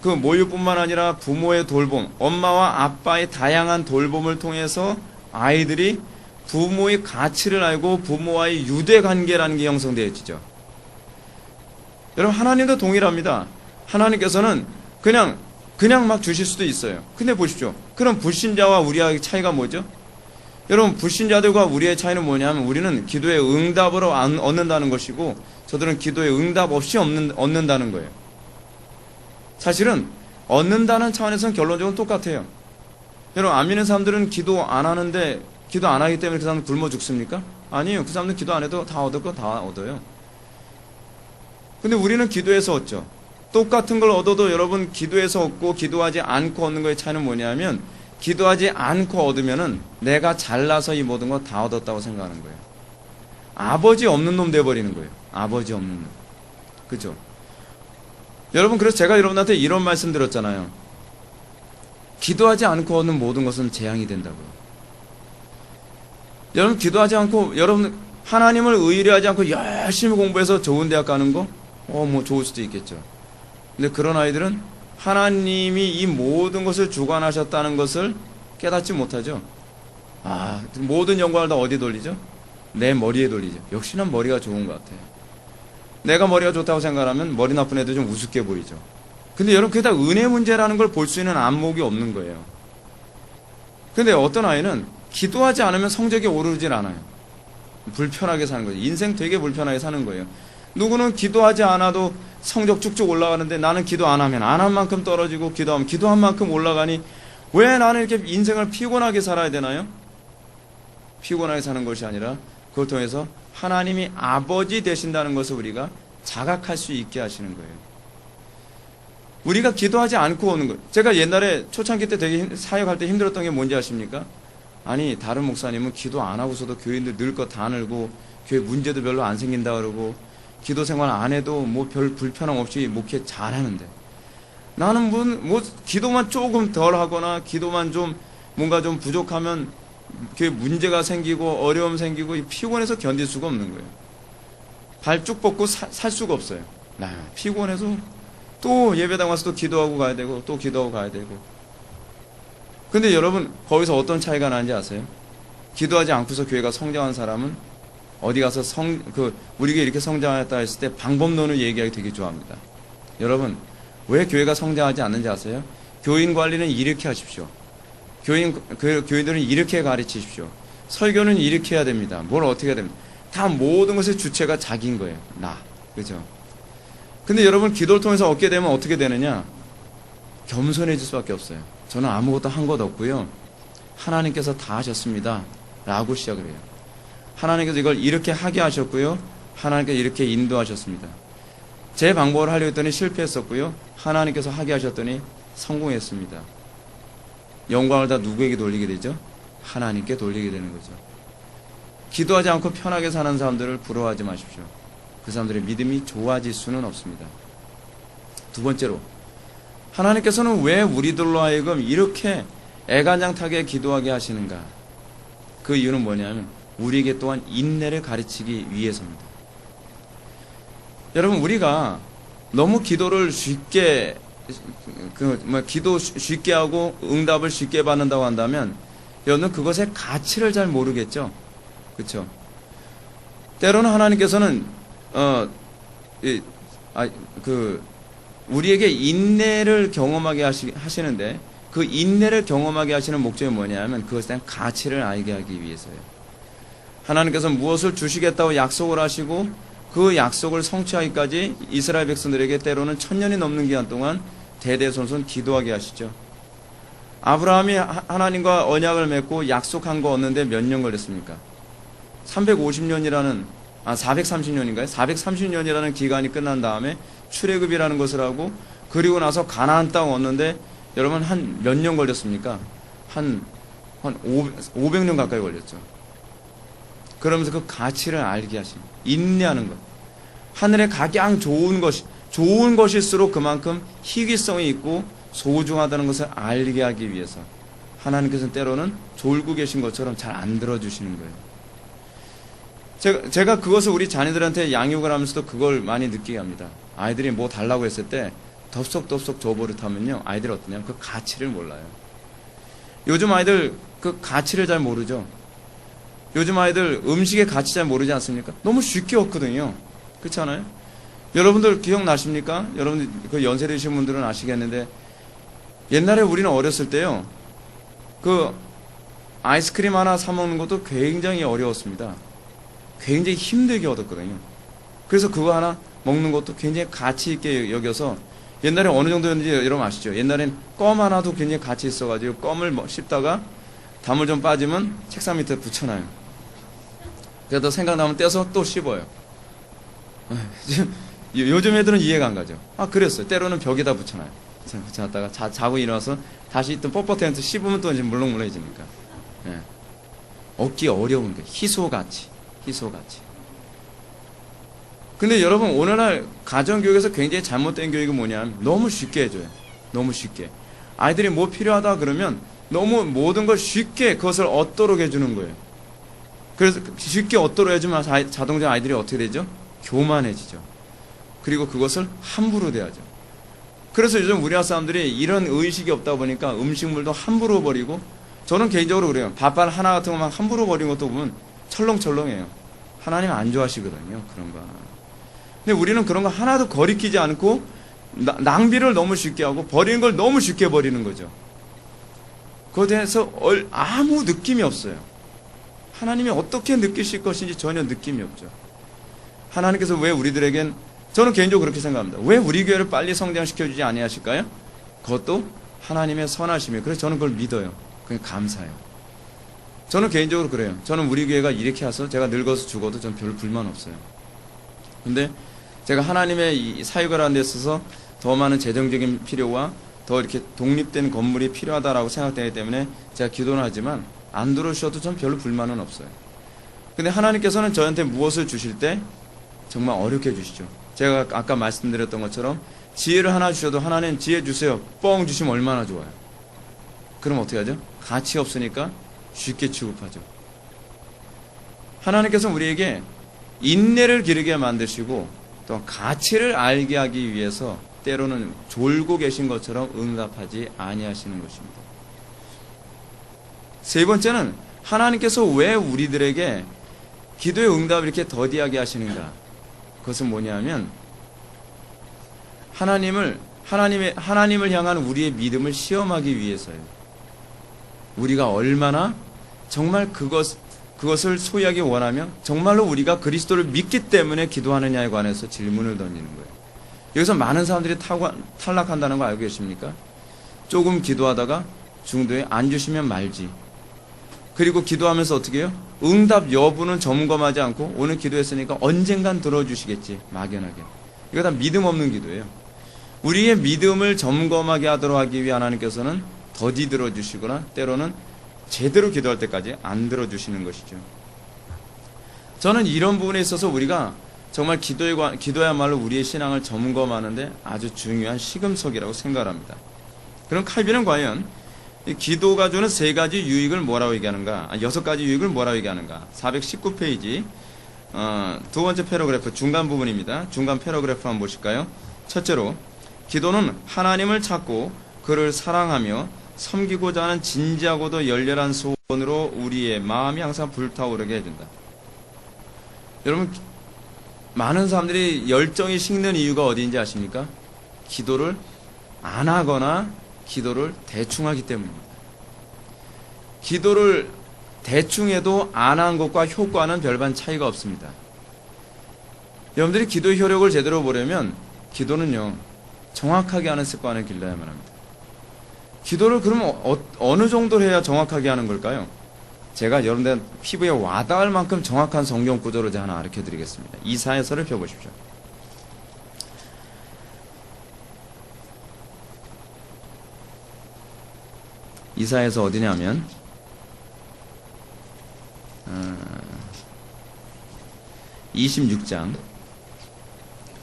그 모유뿐만 아니라 부모의 돌봄, 엄마와 아빠의 다양한 돌봄을 통해서 아이들이 부모의 가치를 알고 부모와의 유대 관계라는 게 형성되어지죠. 여러분, 하나님도 동일합니다. 하나님께서는 그냥 막 주실 수도 있어요. 근데 보십시오. 그럼 불신자와 우리의 차이가 뭐죠? 여러분, 불신자들과 우리의 차이는 뭐냐면 우리는 기도의 응답으로 얻는다는 것이고 저들은 기도의 응답 없이 얻는다는 거예요. 사실은 얻는다는 차원에서는 결론적으로 똑같아요. 여러분, 안 믿는 사람들은 기도 안 하는데 기도 안 하기 때문에 그 사람은 굶어 죽습니까? 아니에요. 그 사람들은 기도 안 해도 다 얻을 거 다 얻어요. 근데 우리는 기도해서 얻죠. 똑같은 걸 얻어도 여러분, 기도해서 얻고 기도하지 않고 얻는 거의 차이는 뭐냐면 기도하지 않고 얻으면은 내가 잘나서 이 모든 거 다 얻었다고 생각하는 거예요. 아버지 없는 놈 돼버리는 거예요. 아버지 없는 놈. 그죠? 여러분, 그래서 제가 여러분한테 이런 말씀 드렸잖아요. 기도하지 않고 얻는 모든 것은 재앙이 된다고요. 여러분, 기도하지 않고 여러분 하나님을 의뢰하지 않고 열심히 공부해서 좋은 대학 가는 거? 뭐 좋을 수도 있겠죠. 근데 그런 아이들은 하나님이 이 모든 것을 주관하셨다는 것을 깨닫지 못하죠. 모든 영광을 다 어디 돌리죠? 내 머리에 돌리죠. 역시 난 머리가 좋은 것 같아. 내가 머리가 좋다고 생각하면 머리 나쁜 애도 좀 우습게 보이죠. 근데 여러분, 그게 다 은혜 문제라는 걸 볼 수 있는 안목이 없는 거예요. 근데 어떤 아이는 기도하지 않으면 성적이 오르질 않아요. 불편하게 사는 거죠. 인생 되게 불편하게 사는 거예요. 누구는 기도하지 않아도 성적 쭉쭉 올라가는데 나는 기도 안 하면 안 한 만큼 떨어지고 기도하면 기도한 만큼 올라가니 왜 나는 이렇게 인생을 피곤하게 살아야 되나요? 피곤하게 사는 것이 아니라 그걸 통해서 하나님이 아버지 되신다는 것을 우리가 자각할 수 있게 하시는 거예요. 우리가 기도하지 않고 오는 거예요. 제가 옛날에 초창기 때 되게 사역할 때 힘들었던 게 뭔지 아십니까? 아니, 다른 목사님은 기도 안 하고서도 교인들 늘 거 다 늘고 교회 문제도 별로 안 생긴다 그러고 기도 생활 안 해도 뭐 별 불편함 없이 목회 잘하는데 나는 뭐 기도만 조금 덜 하거나 기도만 좀 뭔가 좀 부족하면 교회 문제가 생기고 어려움 생기고 피곤해서 견딜 수가 없는 거예요. 발 쭉 뻗고 살 수가 없어요. 나 피곤해서 또 예배당 와서 또 기도하고 가야 되고 또 기도하고 가야 되고. 근데 여러분 거기서 어떤 차이가 나는지 아세요? 기도하지 않고서 교회가 성장한 사람은 어디 가서 우리 교회 이렇게 성장했다 했을 때 방법론을 얘기하기 되게 좋아합니다. 여러분 왜 교회가 성장하지 않는지 아세요? 교인 관리는 이렇게 하십시오. 교인들은 이렇게 가르치십시오. 설교는 이렇게 해야 됩니다. 뭘 어떻게 해야 됩니다. 다 모든 것의 주체가 자기인 거예요. 그죠? 근데 여러분 기도를 통해서 얻게 되면 어떻게 되느냐? 겸손해질 수밖에 없어요. 저는 아무것도 한 것 없고요. 하나님께서 다 하셨습니다. 라고 시작을 해요. 하나님께서 이걸 이렇게 하게 하셨고요. 하나님께서 이렇게 인도하셨습니다. 제 방법을 하려 했더니 실패했었고요. 하나님께서 하게 하셨더니 성공했습니다. 영광을 다 누구에게 돌리게 되죠? 하나님께 돌리게 되는 거죠. 기도하지 않고 편하게 사는 사람들을 부러워하지 마십시오. 그 사람들의 믿음이 좋아질 수는 없습니다. 두 번째로 하나님께서는 왜 우리들로 하여금 이렇게 애간장타게 기도하게 하시는가? 그 이유는 뭐냐면 우리에게 또한 인내를 가르치기 위해서입니다. 여러분 우리가 너무 기도를 쉽게 기도 쉽게 하고 응답을 쉽게 받는다고 한다면 여러분 그것의 가치를 잘 모르겠죠. 그렇죠? 때로는 하나님께서는 우리에게 인내를 경험하게 하시는데 그 인내를 경험하게 하시는 목적이 뭐냐면 그것에 대한 가치를 알게 하기 위해서예요. 하나님께서 무엇을 주시겠다고 약속을 하시고 그 약속을 성취하기까지 이스라엘 백성들에게 때로는 1000년이 넘는 기간 동안 대대손손 기도하게 하시죠. 아브라함이 하나님과 언약을 맺고 약속한 거 얻는데 몇 년 걸렸습니까? 430년인가요? 430년이라는 기간이 끝난 다음에 출애굽이라는 것을 하고 그리고 나서 가나안 땅 얻는데 여러분 한 몇 년 걸렸습니까? 한 500년 가까이 걸렸죠. 그러면서 그 가치를 알게 하십니다. 인내하는 것. 하늘에 가장 좋은 것일수록 그만큼 희귀성이 있고 소중하다는 것을 알게 하기 위해서 하나님께서는 때로는 졸고 계신 것처럼 잘 안 들어주시는 거예요. 제가 그것을 우리 자녀들한테 양육을 하면서도 그걸 많이 느끼게 합니다. 아이들이 뭐 달라고 했을 때 덥석덥석 줘버릇하면요 아이들이 어떠냐면 그 가치를 몰라요. 요즘 아이들 그 가치를 잘 모르죠. 요즘 아이들 음식의 가치 잘 모르지 않습니까? 너무 쉽게 얻거든요. 그렇지 않아요? 여러분들 기억나십니까? 여러분들 그 연세 드신 분들은 아시겠는데 옛날에 우리는 어렸을 때요 그 아이스크림 하나 사 먹는 것도 굉장히 어려웠습니다. 굉장히 힘들게 얻었거든요. 그래서 그거 하나 먹는 것도 굉장히 가치 있게 여겨서 옛날에 어느 정도였는지 여러분 아시죠? 옛날엔 껌 하나도 굉장히 가치 있어가지고 껌을 씹다가 담을 좀 빠지면 책상 밑에 붙여놔요. 그래도 생각나면 떼서 또 씹어요. 요즘 애들은 이해가 안 가죠. 그랬어요. 때로는 벽에다 붙여놔요. 붙여놨다가 자고 일어나서 다시 또 뻣뻣해서 씹으면 또 이제 물렁물렁해지니까. 예. 얻기 어려운 게 희소가치. 근데 여러분 오늘날 가정교육에서 굉장히 잘못된 교육이 뭐냐면 너무 쉽게 해줘요. 너무 쉽게. 아이들이 뭐 필요하다 그러면 너무 모든 걸 쉽게 그것을 얻도록 해주는 거예요. 그래서 쉽게 얻도록 해주면 자동적으로 아이들이 어떻게 되죠? 교만해지죠. 그리고 그것을 함부로 대하죠. 그래서 요즘 우리나라 사람들이 이런 의식이 없다 보니까 음식물도 함부로 버리고 저는 개인적으로 그래요. 밥알 하나 같은 것만 함부로 버리는 것도 보면 철렁철렁해요. 하나님 안 좋아하시거든요. 그런 거. 근데 우리는 그런 거 하나도 거리끼지 않고 낭비를 너무 쉽게 하고 버리는 걸 너무 쉽게 버리는 거죠. 그거에 대해서 아무 느낌이 없어요. 하나님이 어떻게 느끼실 것인지 전혀 느낌이 없죠. 하나님께서 왜 우리들에겐 저는 개인적으로 그렇게 생각합니다. 왜 우리 교회를 빨리 성장시켜주지 아니하실까요? 그것도 하나님의 선하심이에요. 그래서 저는 그걸 믿어요. 그게 감사해요. 저는 개인적으로 그래요. 저는 우리 교회가 이렇게 해서 제가 늙어서 죽어도 전 별 불만 없어요. 근데 제가 하나님의 이 사역을 하는 데 있어서 더 많은 재정적인 필요와 더 이렇게 독립된 건물이 필요하다라고 생각되기 때문에 제가 기도는 하지만 안 들어오셔도 전 별로 불만은 없어요. 근데 하나님께서는 저한테 무엇을 주실 때 정말 어렵게 주시죠. 제가 아까 말씀드렸던 것처럼 지혜를 하나 주셔도 하나님 지혜 주세요. 뻥 주시면 얼마나 좋아요. 그럼 어떻게 하죠? 가치 없으니까 쉽게 취급하죠. 하나님께서는 우리에게 인내를 기르게 만드시고 또 가치를 알게 하기 위해서 때로는 졸고 계신 것처럼 응답하지 아니하시는 것입니다. 세 번째는 하나님께서 왜 우리들에게 기도의 응답을 이렇게 더디하게 하시는가? 그것은 뭐냐면 하나님을 향한 우리의 믿음을 시험하기 위해서요. 우리가 얼마나 정말 그것을 소유하기 원하며 정말로 우리가 그리스도를 믿기 때문에 기도하느냐에 관해서 질문을 던지는 거예요. 여기서 많은 사람들이 탈락한다는 거 알고 계십니까? 조금 기도하다가 중도에 안 주시면 말지. 그리고 기도하면서 어떻게 해요? 응답 여부는 점검하지 않고 오늘 기도했으니까 언젠간 들어주시겠지. 막연하게. 이거 다 믿음 없는 기도예요. 우리의 믿음을 점검하게 하도록 하기 위해 하나님께서는 더디 들어주시거나 때로는 제대로 기도할 때까지 안 들어주시는 것이죠. 저는 이런 부분에 있어서 우리가 정말 기도야말로 우리의 신앙을 점검하는데 아주 중요한 시금석이라고 생각합니다. 그럼 칼빈은 과연 이 기도가 주는 세 가지 유익을 뭐라고 얘기하는가? 6가지 유익을 뭐라고 얘기하는가? 419페이지 두 번째 패러그래프 중간 부분입니다. 중간 패러그래프 한번 보실까요? 첫째로 기도는 하나님을 찾고 그를 사랑하며 섬기고자 하는 진지하고도 열렬한 소원으로 우리의 마음이 항상 불타오르게 해준다. 여러분, 많은 사람들이 열정이 식는 이유가 어디인지 아십니까? 기도를 안 하거나 기도를 대충 하기 때문입니다. 기도를 대충 해도 안 한 것과 효과는 별반 차이가 없습니다. 여러분들이 기도의 효력을 제대로 보려면 기도는요, 정확하게 하는 습관을 길러야만 합니다. 기도를 그러면 어느 정도로 해야 정확하게 하는 걸까요? 제가 여러분들 피부에 와닿을 만큼 정확한 성경 구조를 하나 가르쳐 드리겠습니다. 이사야서를 펴보십시오. 이사야서 어디냐면 26장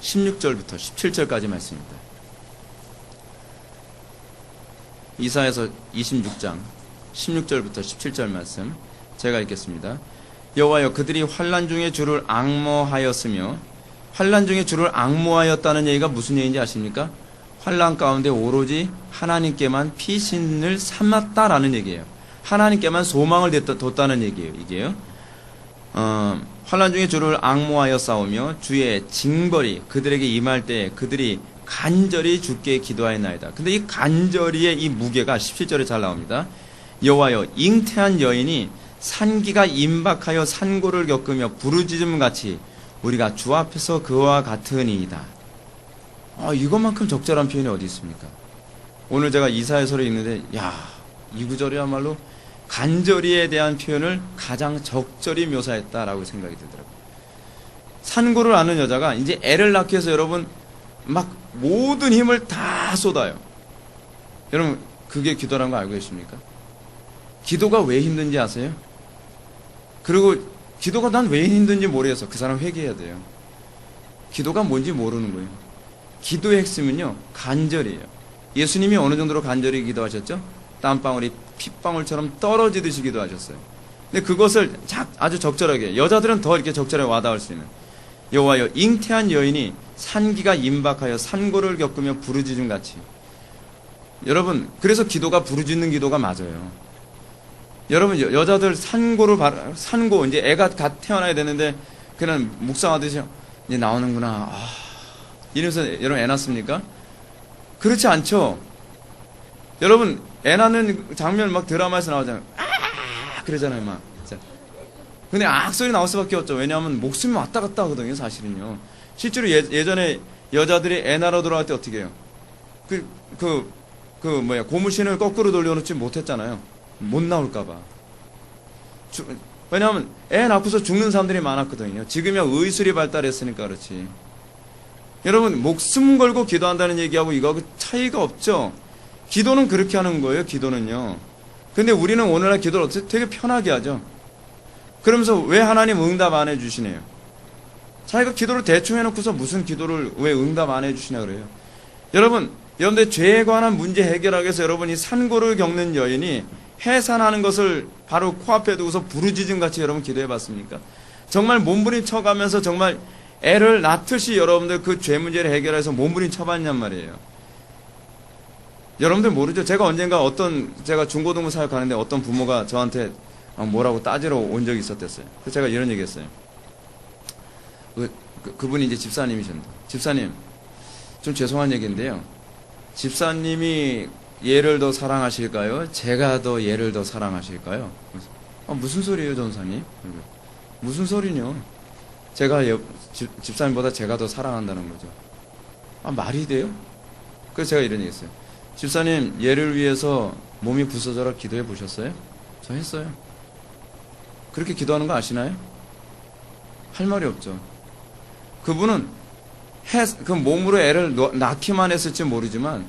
16절부터 17절까지 말씀입니다. 이사야서 26장 16절부터 17절 말씀 제가 읽겠습니다. 여호와여, 그들이 환난 중에 주를 앙모하였으며, 환난 중에 주를 앙모하였다는 얘기가 무슨 얘기인지 아십니까? 환난 가운데 오로지 하나님께만 피신을 삼았다라는 얘기예요. 하나님께만 소망을 뒀다는 얘기예요. 이게요. 환난 중에 주를 앙모하여 싸우며 주의 징벌이 그들에게 임할 때 그들이 간절히 주께 기도하였나이다. 근데 이 간절히의 이 무게가 17절에 잘 나옵니다. 여호와여, 잉태한 여인이 산기가 임박하여 산고를 겪으며 부르짖음같이 우리가 주 앞에서 그와 같으니이다. 이것만큼 적절한 표현이 어디 있습니까? 오늘 제가 이사야서를 읽는데 이 구절이야말로 간절히에 대한 표현을 가장 적절히 묘사했다라고 생각이 들더라고요. 산고를 앓는 여자가 이제 애를 낳기 위해서 여러분 막 모든 힘을 다 쏟아요. 여러분, 그게 기도라는 거 알고 계십니까? 기도가 왜 힘든지 아세요? 그리고 기도가 난 왜 힘든지 모르겠어. 그 사람 회개해야 돼요. 기도가 뭔지 모르는 거예요. 기도의 핵심은요, 간절이에요. 예수님이 어느 정도로 간절히 기도하셨죠? 땀방울이 핏방울처럼 떨어지듯이 기도하셨어요. 근데 그것을 아주 적절하게, 여자들은 더 이렇게 적절하게 와닿을 수 있는, 여호와여, 잉태한 여인이 산기가 임박하여 산고를 겪으며 부르짖음같이. 여러분, 그래서 기도가 부르짖는 기도가 맞아요. 여러분, 여자들 산고 이제 애가 갓 태어나야 되는데 그냥 묵상하듯이 이제 나오는구나, 이러면서 여러분 애 낳습니까? 그렇지 않죠. 여러분, 애 낳는 장면 막 드라마에서 나오잖아요. 그러잖아요, 막. 근데 소리 나올 수밖에 없죠. 왜냐하면 목숨이 왔다 갔다 하거든요, 사실은요. 실제로 예전에 여자들이 애 낳으러 들어갈 때 어떻게 해요? 고무신을 거꾸로 돌려놓지 못했잖아요. 못 나올까봐. 왜냐하면 애 낳고서 죽는 사람들이 많았거든요. 지금이야 의술이 발달했으니까 그렇지. 여러분, 목숨 걸고 기도한다는 얘기하고 이거하고 차이가 없죠. 기도는 그렇게 하는 거예요, 기도는요. 근데 우리는 오늘날 기도를 어떻게 되게 편하게 하죠. 그러면서 왜 하나님 응답 안 해주시네요? 자기가 기도를 대충 해놓고서 무슨 기도를 왜 응답 안 해주시냐 그래요. 여러분들 죄에 관한 문제 해결하기 위해서 여러분이 산고를 겪는 여인이 해산하는 것을 바로 코앞에 두고서 부르짖음 같이 여러분 기도해 봤습니까? 정말 몸부림쳐가면서 정말 애를 낳듯이 여러분들 그 죄 문제를 해결해서 몸부림쳐봤냔 말이에요. 여러분들 모르죠? 제가 제가 중고등부 사역하는데 어떤 부모가 저한테 뭐라고 따지러 온 적이 있었댔어요. 그래서 제가 이런 얘기 했어요. 그분이 이제 집사님이셨는데, 집사님, 좀 죄송한 얘기인데요. 집사님이 얘를 더 사랑하실까요? 제가 더 얘를 더 사랑하실까요? 무슨 소리예요, 전사님? 무슨 소리뇨? 집사님보다 제가 더 사랑한다는 거죠. 말이 돼요? 그래서 제가 이런 얘기 했어요. 집사님, 얘를 위해서 몸이 부서져라 기도해 보셨어요? 저 했어요. 그렇게 기도하는 거 아시나요? 할 말이 없죠. 그분은 그 몸으로 애를 낳기만 했을지 모르지만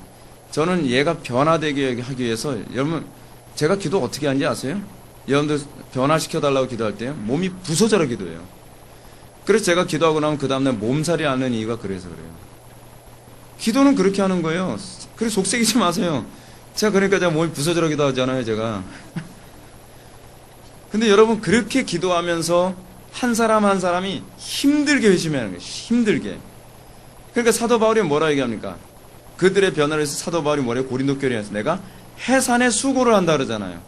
저는 얘가 변화되게 하기 위해서 여러분 제가 기도 어떻게 하는지 아세요? 여러분들 변화시켜달라고 기도할 때요 몸이 부서져라 기도해요. 그래서 제가 기도하고 나면 그 다음날 몸살이 나는 이유가 그래서 그래요. 기도는 그렇게 하는 거예요. 그래서 속색이지 마세요. 제가 몸이 부서져라 기도하잖아요 제가. 근데 여러분 그렇게 기도하면서 한 사람 한 사람이 힘들게 회심하는 거예요. 힘들게. 그러니까 사도 바울이 뭐라 얘기합니까? 그들의 변화를 해서 사도 바울이 뭐래요? 고린도 교회에서 내가 해산의 수고를 한다 그러잖아요.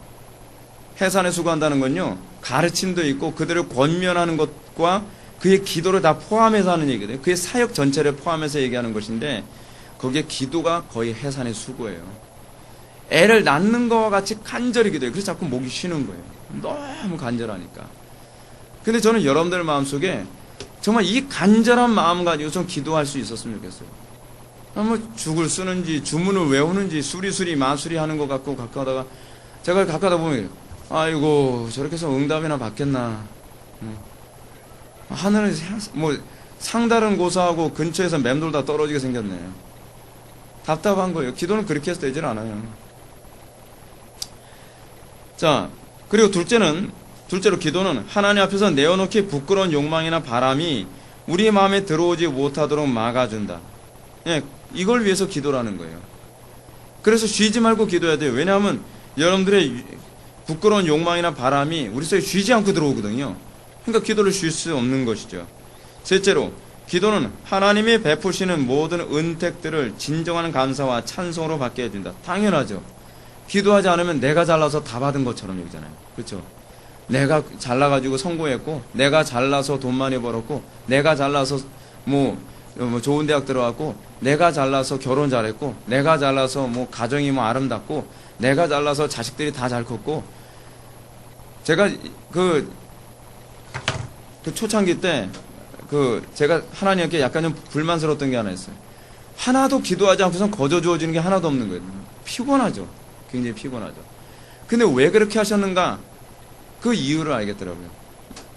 해산의 수고한다는 건요 가르침도 있고 그들을 권면하는 것과 그의 기도를 다 포함해서 하는 얘기거든요. 그의 사역 전체를 포함해서 얘기하는 것인데 거기에 기도가 거의 해산의 수고예요. 애를 낳는 것과 같이 간절히 기도해요. 그래서 자꾸 목이 쉬는 거예요. 너무 간절하니까. 근데 저는 여러분들 마음속에 정말 이 간절한 마음 가지고 좀 기도할 수 있었으면 좋겠어요. 뭐 죽을 쓰는지 주문을 외우는지 수리수리 마수리 하는 것 같고 가까다가 제가 가까다 보면 아이고 저렇게 해서 응답이나 받겠나. 하늘에 뭐 상다른 고사하고 근처에서 맴돌다 떨어지게 생겼네요. 답답한 거예요. 기도는 그렇게 해서 되질 않아요. 자, 그리고 둘째로 기도는 하나님 앞에서 내어놓기 부끄러운 욕망이나 바람이 우리 마음에 들어오지 못하도록 막아준다. 예, 이걸 위해서 기도라는 거예요. 그래서 쉬지 말고 기도해야 돼요. 왜냐하면 여러분들의 부끄러운 욕망이나 바람이 우리 속에 쉬지 않고 들어오거든요. 그러니까 기도를 쉴 수 없는 것이죠. 셋째로 기도는 하나님이 베푸시는 모든 은택들을 진정한 감사와 찬송으로 받게 해준다. 당연하죠. 기도하지 않으면 내가 잘나서 다 받은 것처럼 얘기잖아요. 그렇죠? 내가 잘나가지고 성공했고, 내가 잘나서 돈 많이 벌었고, 내가 잘나서 뭐 좋은 대학 들어갔고, 내가 잘나서 결혼 잘했고, 내가 잘나서 뭐 가정이 뭐 아름답고, 내가 잘나서 자식들이 다 잘 컸고. 제가 그 초창기 때 제가 하나님께 약간 좀 불만스러웠던 게 하나 있어요. 하나도 기도하지 않고선 거저 주어지는 게 하나도 없는 거예요. 피곤하죠. 굉장히 피곤하죠. 근데 왜 그렇게 하셨는가? 그 이유를 알겠더라고요.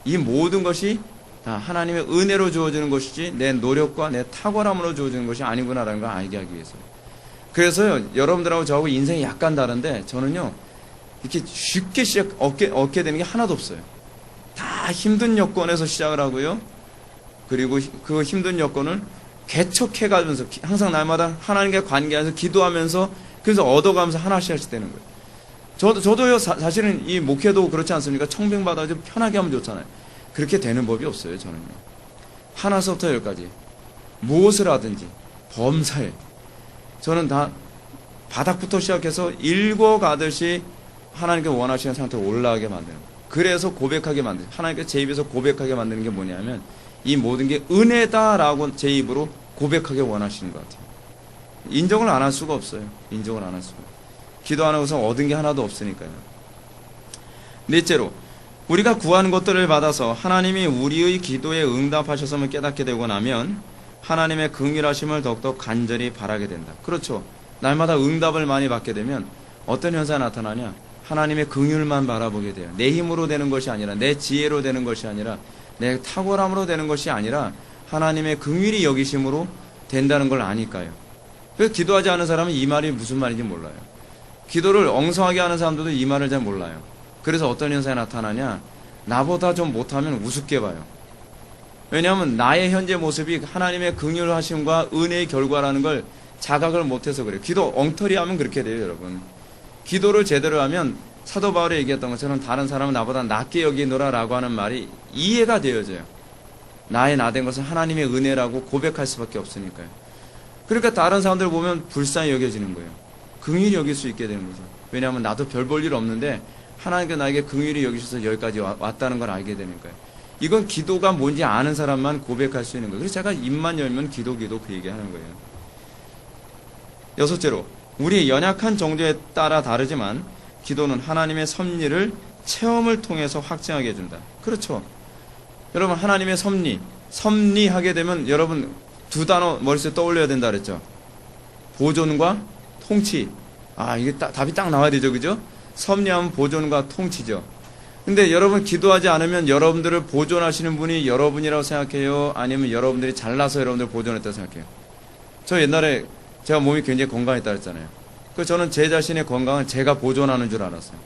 이 모든 것이 다 하나님의 은혜로 주어지는 것이지 내 노력과 내 탁월함으로 주어지는 것이 아니구나라는 걸 알게 하기 위해서요. 그래서요, 여러분들하고 저하고 인생이 약간 다른데 저는요, 이렇게 쉽게 얻게 되는 게 하나도 없어요. 다 힘든 여건에서 시작을 하고요. 그리고 그 힘든 여건을 개척해가면서 항상 날마다 하나님과 관계하면서 기도하면서 그래서 얻어가면서 하나씩 하실 되는 거예요. 저도요, 사실은 이 목회도 그렇지 않습니까? 청빙받아 좀 편하게 하면 좋잖아요. 그렇게 되는 법이 없어요, 저는요. 하나서부터 열까지. 무엇을 하든지, 범사에. 저는 다 바닥부터 시작해서 읽어가듯이 하나님께 원하시는 상태로 올라가게 만드는 거예요. 그래서 고백하게 만드는 거예요. 하나님께 제 입에서 고백하게 만드는 게 뭐냐면, 이 모든 게 은혜다라고 제 입으로 고백하게 원하시는 것 같아요. 인정을 안 할 수가 없어요. 인정을 안 할 수가. 기도 안 하고서 얻은 게 하나도 없으니까요. 넷째로 우리가 구하는 것들을 받아서 하나님이 우리의 기도에 응답하셨음을 깨닫게 되고 나면 하나님의 긍휼하심을 더욱더 간절히 바라게 된다. 그렇죠. 날마다 응답을 많이 받게 되면 어떤 현상이 나타나냐? 하나님의 긍휼만 바라보게 돼요. 내 힘으로 되는 것이 아니라, 내 지혜로 되는 것이 아니라, 내 탁월함으로 되는 것이 아니라 하나님의 긍휼이 여기심으로 된다는 걸 아니까요. 그래서 기도하지 않은 사람은 이 말이 무슨 말인지 몰라요. 기도를 엉성하게 하는 사람들도 이 말을 잘 몰라요. 그래서 어떤 현상이 나타나냐? 나보다 좀 못하면 우습게 봐요. 왜냐하면 나의 현재 모습이 하나님의 긍휼하심과 은혜의 결과라는 걸 자각을 못해서 그래요. 기도 엉터리 하면 그렇게 돼요, 여러분. 기도를 제대로 하면 사도 바울이 얘기했던 것처럼 다른 사람은 나보다 낫게 여기노라라고 하는 말이 이해가 되어져요. 나의 나된 것은 하나님의 은혜라고 고백할 수밖에 없으니까요. 그러니까 다른 사람들 보면 불쌍히 여겨지는 거예요. 긍휼히 여길 수 있게 되는 거죠. 왜냐하면 나도 별 볼 일 없는데 하나님께 나에게 긍휼히 여기셔서 여기까지 왔다는 걸 알게 되는 거예요. 이건 기도가 뭔지 아는 사람만 고백할 수 있는 거예요. 그래서 제가 입만 열면 기도 그 얘기하는 거예요. 여섯째로, 우리의 연약한 정도에 따라 다르지만 기도는 하나님의 섭리를 체험을 통해서 확증하게 해준다. 그렇죠. 여러분, 하나님의 섭리하게 되면 여러분 두 단어 머릿속에 떠올려야 된다 그랬죠. 보존과 통치. 이게 답이 딱 나와야 되죠, 그죠? 섭리하면 보존과 통치죠. 근데 여러분 기도하지 않으면 여러분들을 보존하시는 분이 여러분이라고 생각해요? 아니면 여러분들이 잘나서 여러분들을 보존했다고 생각해요? 저 옛날에 제가 몸이 굉장히 건강했다 그랬잖아요. 그래서 저는 제 자신의 건강은 제가 보존하는 줄 알았어요.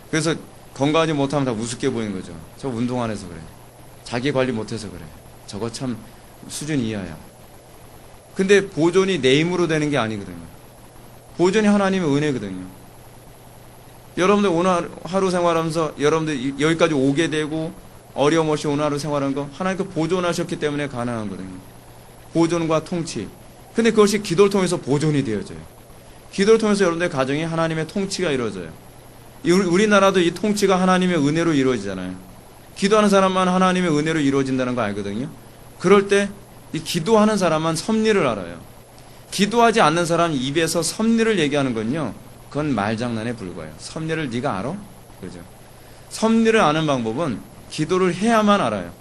그래서 건강하지 못하면 다 우습게 보이는 거죠. 저 운동 안 해서 그래. 자기 관리 못해서 그래. 저거 참 수준 이하야. 근데 보존이 내 힘으로 되는 게 아니거든요. 보존이 하나님의 은혜거든요. 여러분들 오늘 하루 생활하면서 여러분들 여기까지 오게 되고 어려움 없이 오늘 하루 생활하는 거 하나님께 보존하셨기 때문에 가능한 거거든요. 보존과 통치. 근데 그것이 기도를 통해서 보존이 되어져요. 기도를 통해서 여러분들의 가정에 하나님의 통치가 이루어져요. 우리나라도 이 통치가 하나님의 은혜로 이루어지잖아요. 기도하는 사람만 하나님의 은혜로 이루어진다는 거 알거든요. 그럴 때 이 기도하는 사람만 섭리를 알아요. 기도하지 않는 사람 입에서 섭리를 얘기하는 건요, 그건 말장난에 불과해요. 섭리를 네가 알아? 그죠? 섭리를 아는 방법은 기도를 해야만 알아요.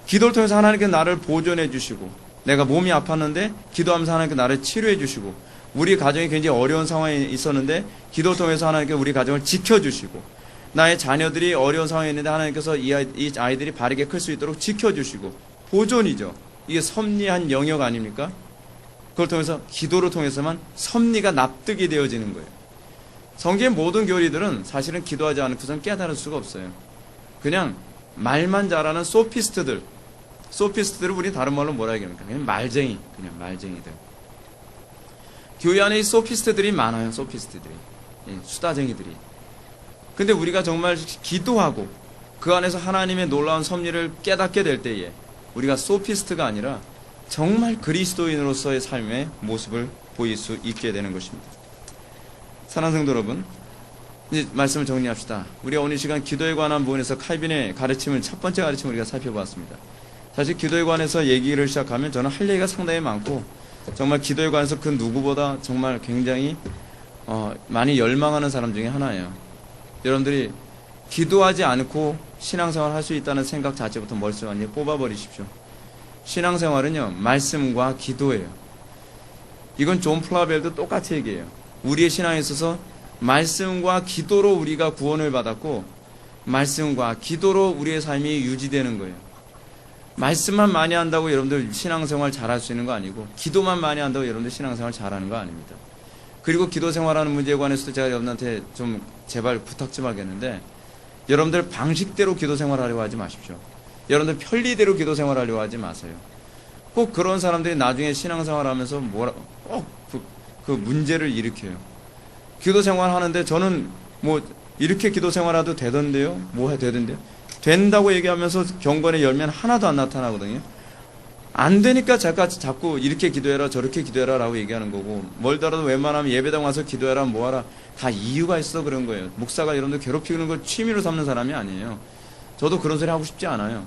기도를 통해서 하나님께 나를 보존해 주시고, 내가 몸이 아팠는데 기도하면서 하나님께 나를 치료해 주시고, 우리 가정이 굉장히 어려운 상황에 있었는데 기도를 통해서 하나님께 우리 가정을 지켜주시고, 나의 자녀들이 어려운 상황에 있는데 하나님께서 이 아이들이 바르게 클 수 있도록 지켜주시고, 보존이죠. 이게 섭리한 영역 아닙니까? 그걸 통해서 기도를 통해서만 섭리가 납득이 되어지는 거예요. 성경의 모든 교리들은 사실은 기도하지 않고서는 깨달을 수가 없어요. 그냥 말만 잘하는 소피스트들을 우리 다른 말로 뭐라 얘기합니까? 그냥 말쟁이들. 교회 안에 이 소피스트들이 많아요. 소피스트들이. 수다쟁이들이. 근데 우리가 정말 기도하고 그 안에서 하나님의 놀라운 섭리를 깨닫게 될 때에 우리가 소피스트가 아니라 정말 그리스도인으로서의 삶의 모습을 보일 수 있게 되는 것입니다. 사랑하는 성도 여러분, 이제 말씀을 정리합시다. 우리가 오늘 시간 기도에 관한 부분에서 칼빈의 가르침을, 첫 번째 가르침을 우리가 살펴보았습니다. 사실 기도에 관해서 얘기를 시작하면 저는 할 얘기가 상당히 많고, 정말 기도에 관해서 그 누구보다 정말 굉장히 많이 열망하는 사람 중에 하나예요. 여러분들이 기도하지 않고 신앙생활 할 수 있다는 생각 자체부터 머릿속에 완전히 뽑아버리십시오. 신앙생활은요, 말씀과 기도예요. 이건 존 플라벨도 똑같이 얘기해요. 우리의 신앙에 있어서 말씀과 기도로 우리가 구원을 받았고, 말씀과 기도로 우리의 삶이 유지되는 거예요. 말씀만 많이 한다고 여러분들 신앙생활 잘할 수 있는 거 아니고, 기도만 많이 한다고 여러분들 신앙생활 잘하는 거 아닙니다. 그리고 기도생활하는 문제에 관해서도 제가 여러분한테 좀 제발 부탁 좀 하겠는데, 여러분들 방식대로 기도생활하려고 하지 마십시오. 여러분들 편리대로 기도생활하려고 하지 마세요. 꼭 그런 사람들이 나중에 신앙생활하면서 꼭 그 문제를 일으켜요. 기도생활하는데 저는 뭐 이렇게 기도생활해도 되던데요? 되던데요? 된다고 얘기하면서 경건에 열면 하나도 안 나타나거든요. 안 되니까 자꾸 이렇게 기도해라 저렇게 기도해라 라고 얘기하는 거고, 멀더라도 웬만하면 예배당 와서 기도해라 뭐하라 다 이유가 있어 그런 거예요. 목사가 여러분들 괴롭히는 걸 취미로 삼는 사람이 아니에요. 저도 그런 소리 하고 싶지 않아요.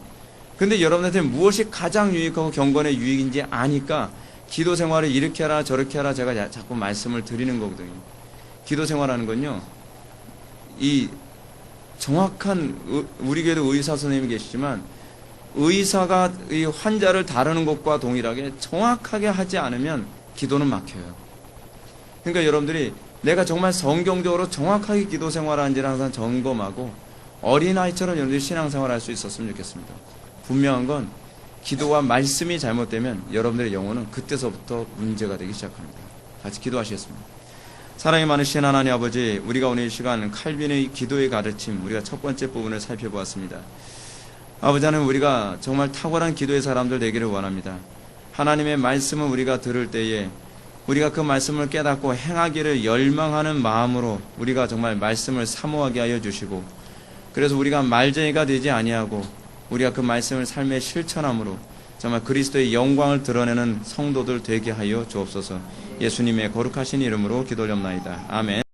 근데 여러분한테 무엇이 가장 유익하고 경건의 유익인지 아니까 기도 생활을 이렇게 하라 저렇게 하라 제가 자꾸 말씀을 드리는 거거든요. 기도 생활하는 건요, 이 정확한, 우리 교회도 의사 선생님이 계시지만 의사가 이 환자를 다루는 것과 동일하게 정확하게 하지 않으면 기도는 막혀요. 그러니까 여러분들이 내가 정말 성경적으로 정확하게 기도 생활하는지를 항상 점검하고 어린아이처럼 여러분들이 신앙생활을 할 수 있었으면 좋겠습니다. 분명한 건 기도와 말씀이 잘못되면 여러분들의 영혼은 그때서부터 문제가 되기 시작합니다. 같이 기도하시겠습니다. 사랑이 많으신 하나님 아버지, 우리가 오늘 이 시간 칼빈의 기도의 가르침, 우리가 첫 번째 부분을 살펴보았습니다. 아버지 하나님, 우리가 정말 탁월한 기도의 사람들 되기를 원합니다. 하나님의 말씀을 우리가 들을 때에 우리가 그 말씀을 깨닫고 행하기를 열망하는 마음으로 우리가 정말 말씀을 사모하게 하여 주시고, 그래서 우리가 말쟁이가 되지 아니하고 우리가 그 말씀을 삶에 실천함으로 정말 그리스도의 영광을 드러내는 성도들 되게 하여 주옵소서. 예수님의 거룩하신 이름으로 기도드립나이다. 아멘.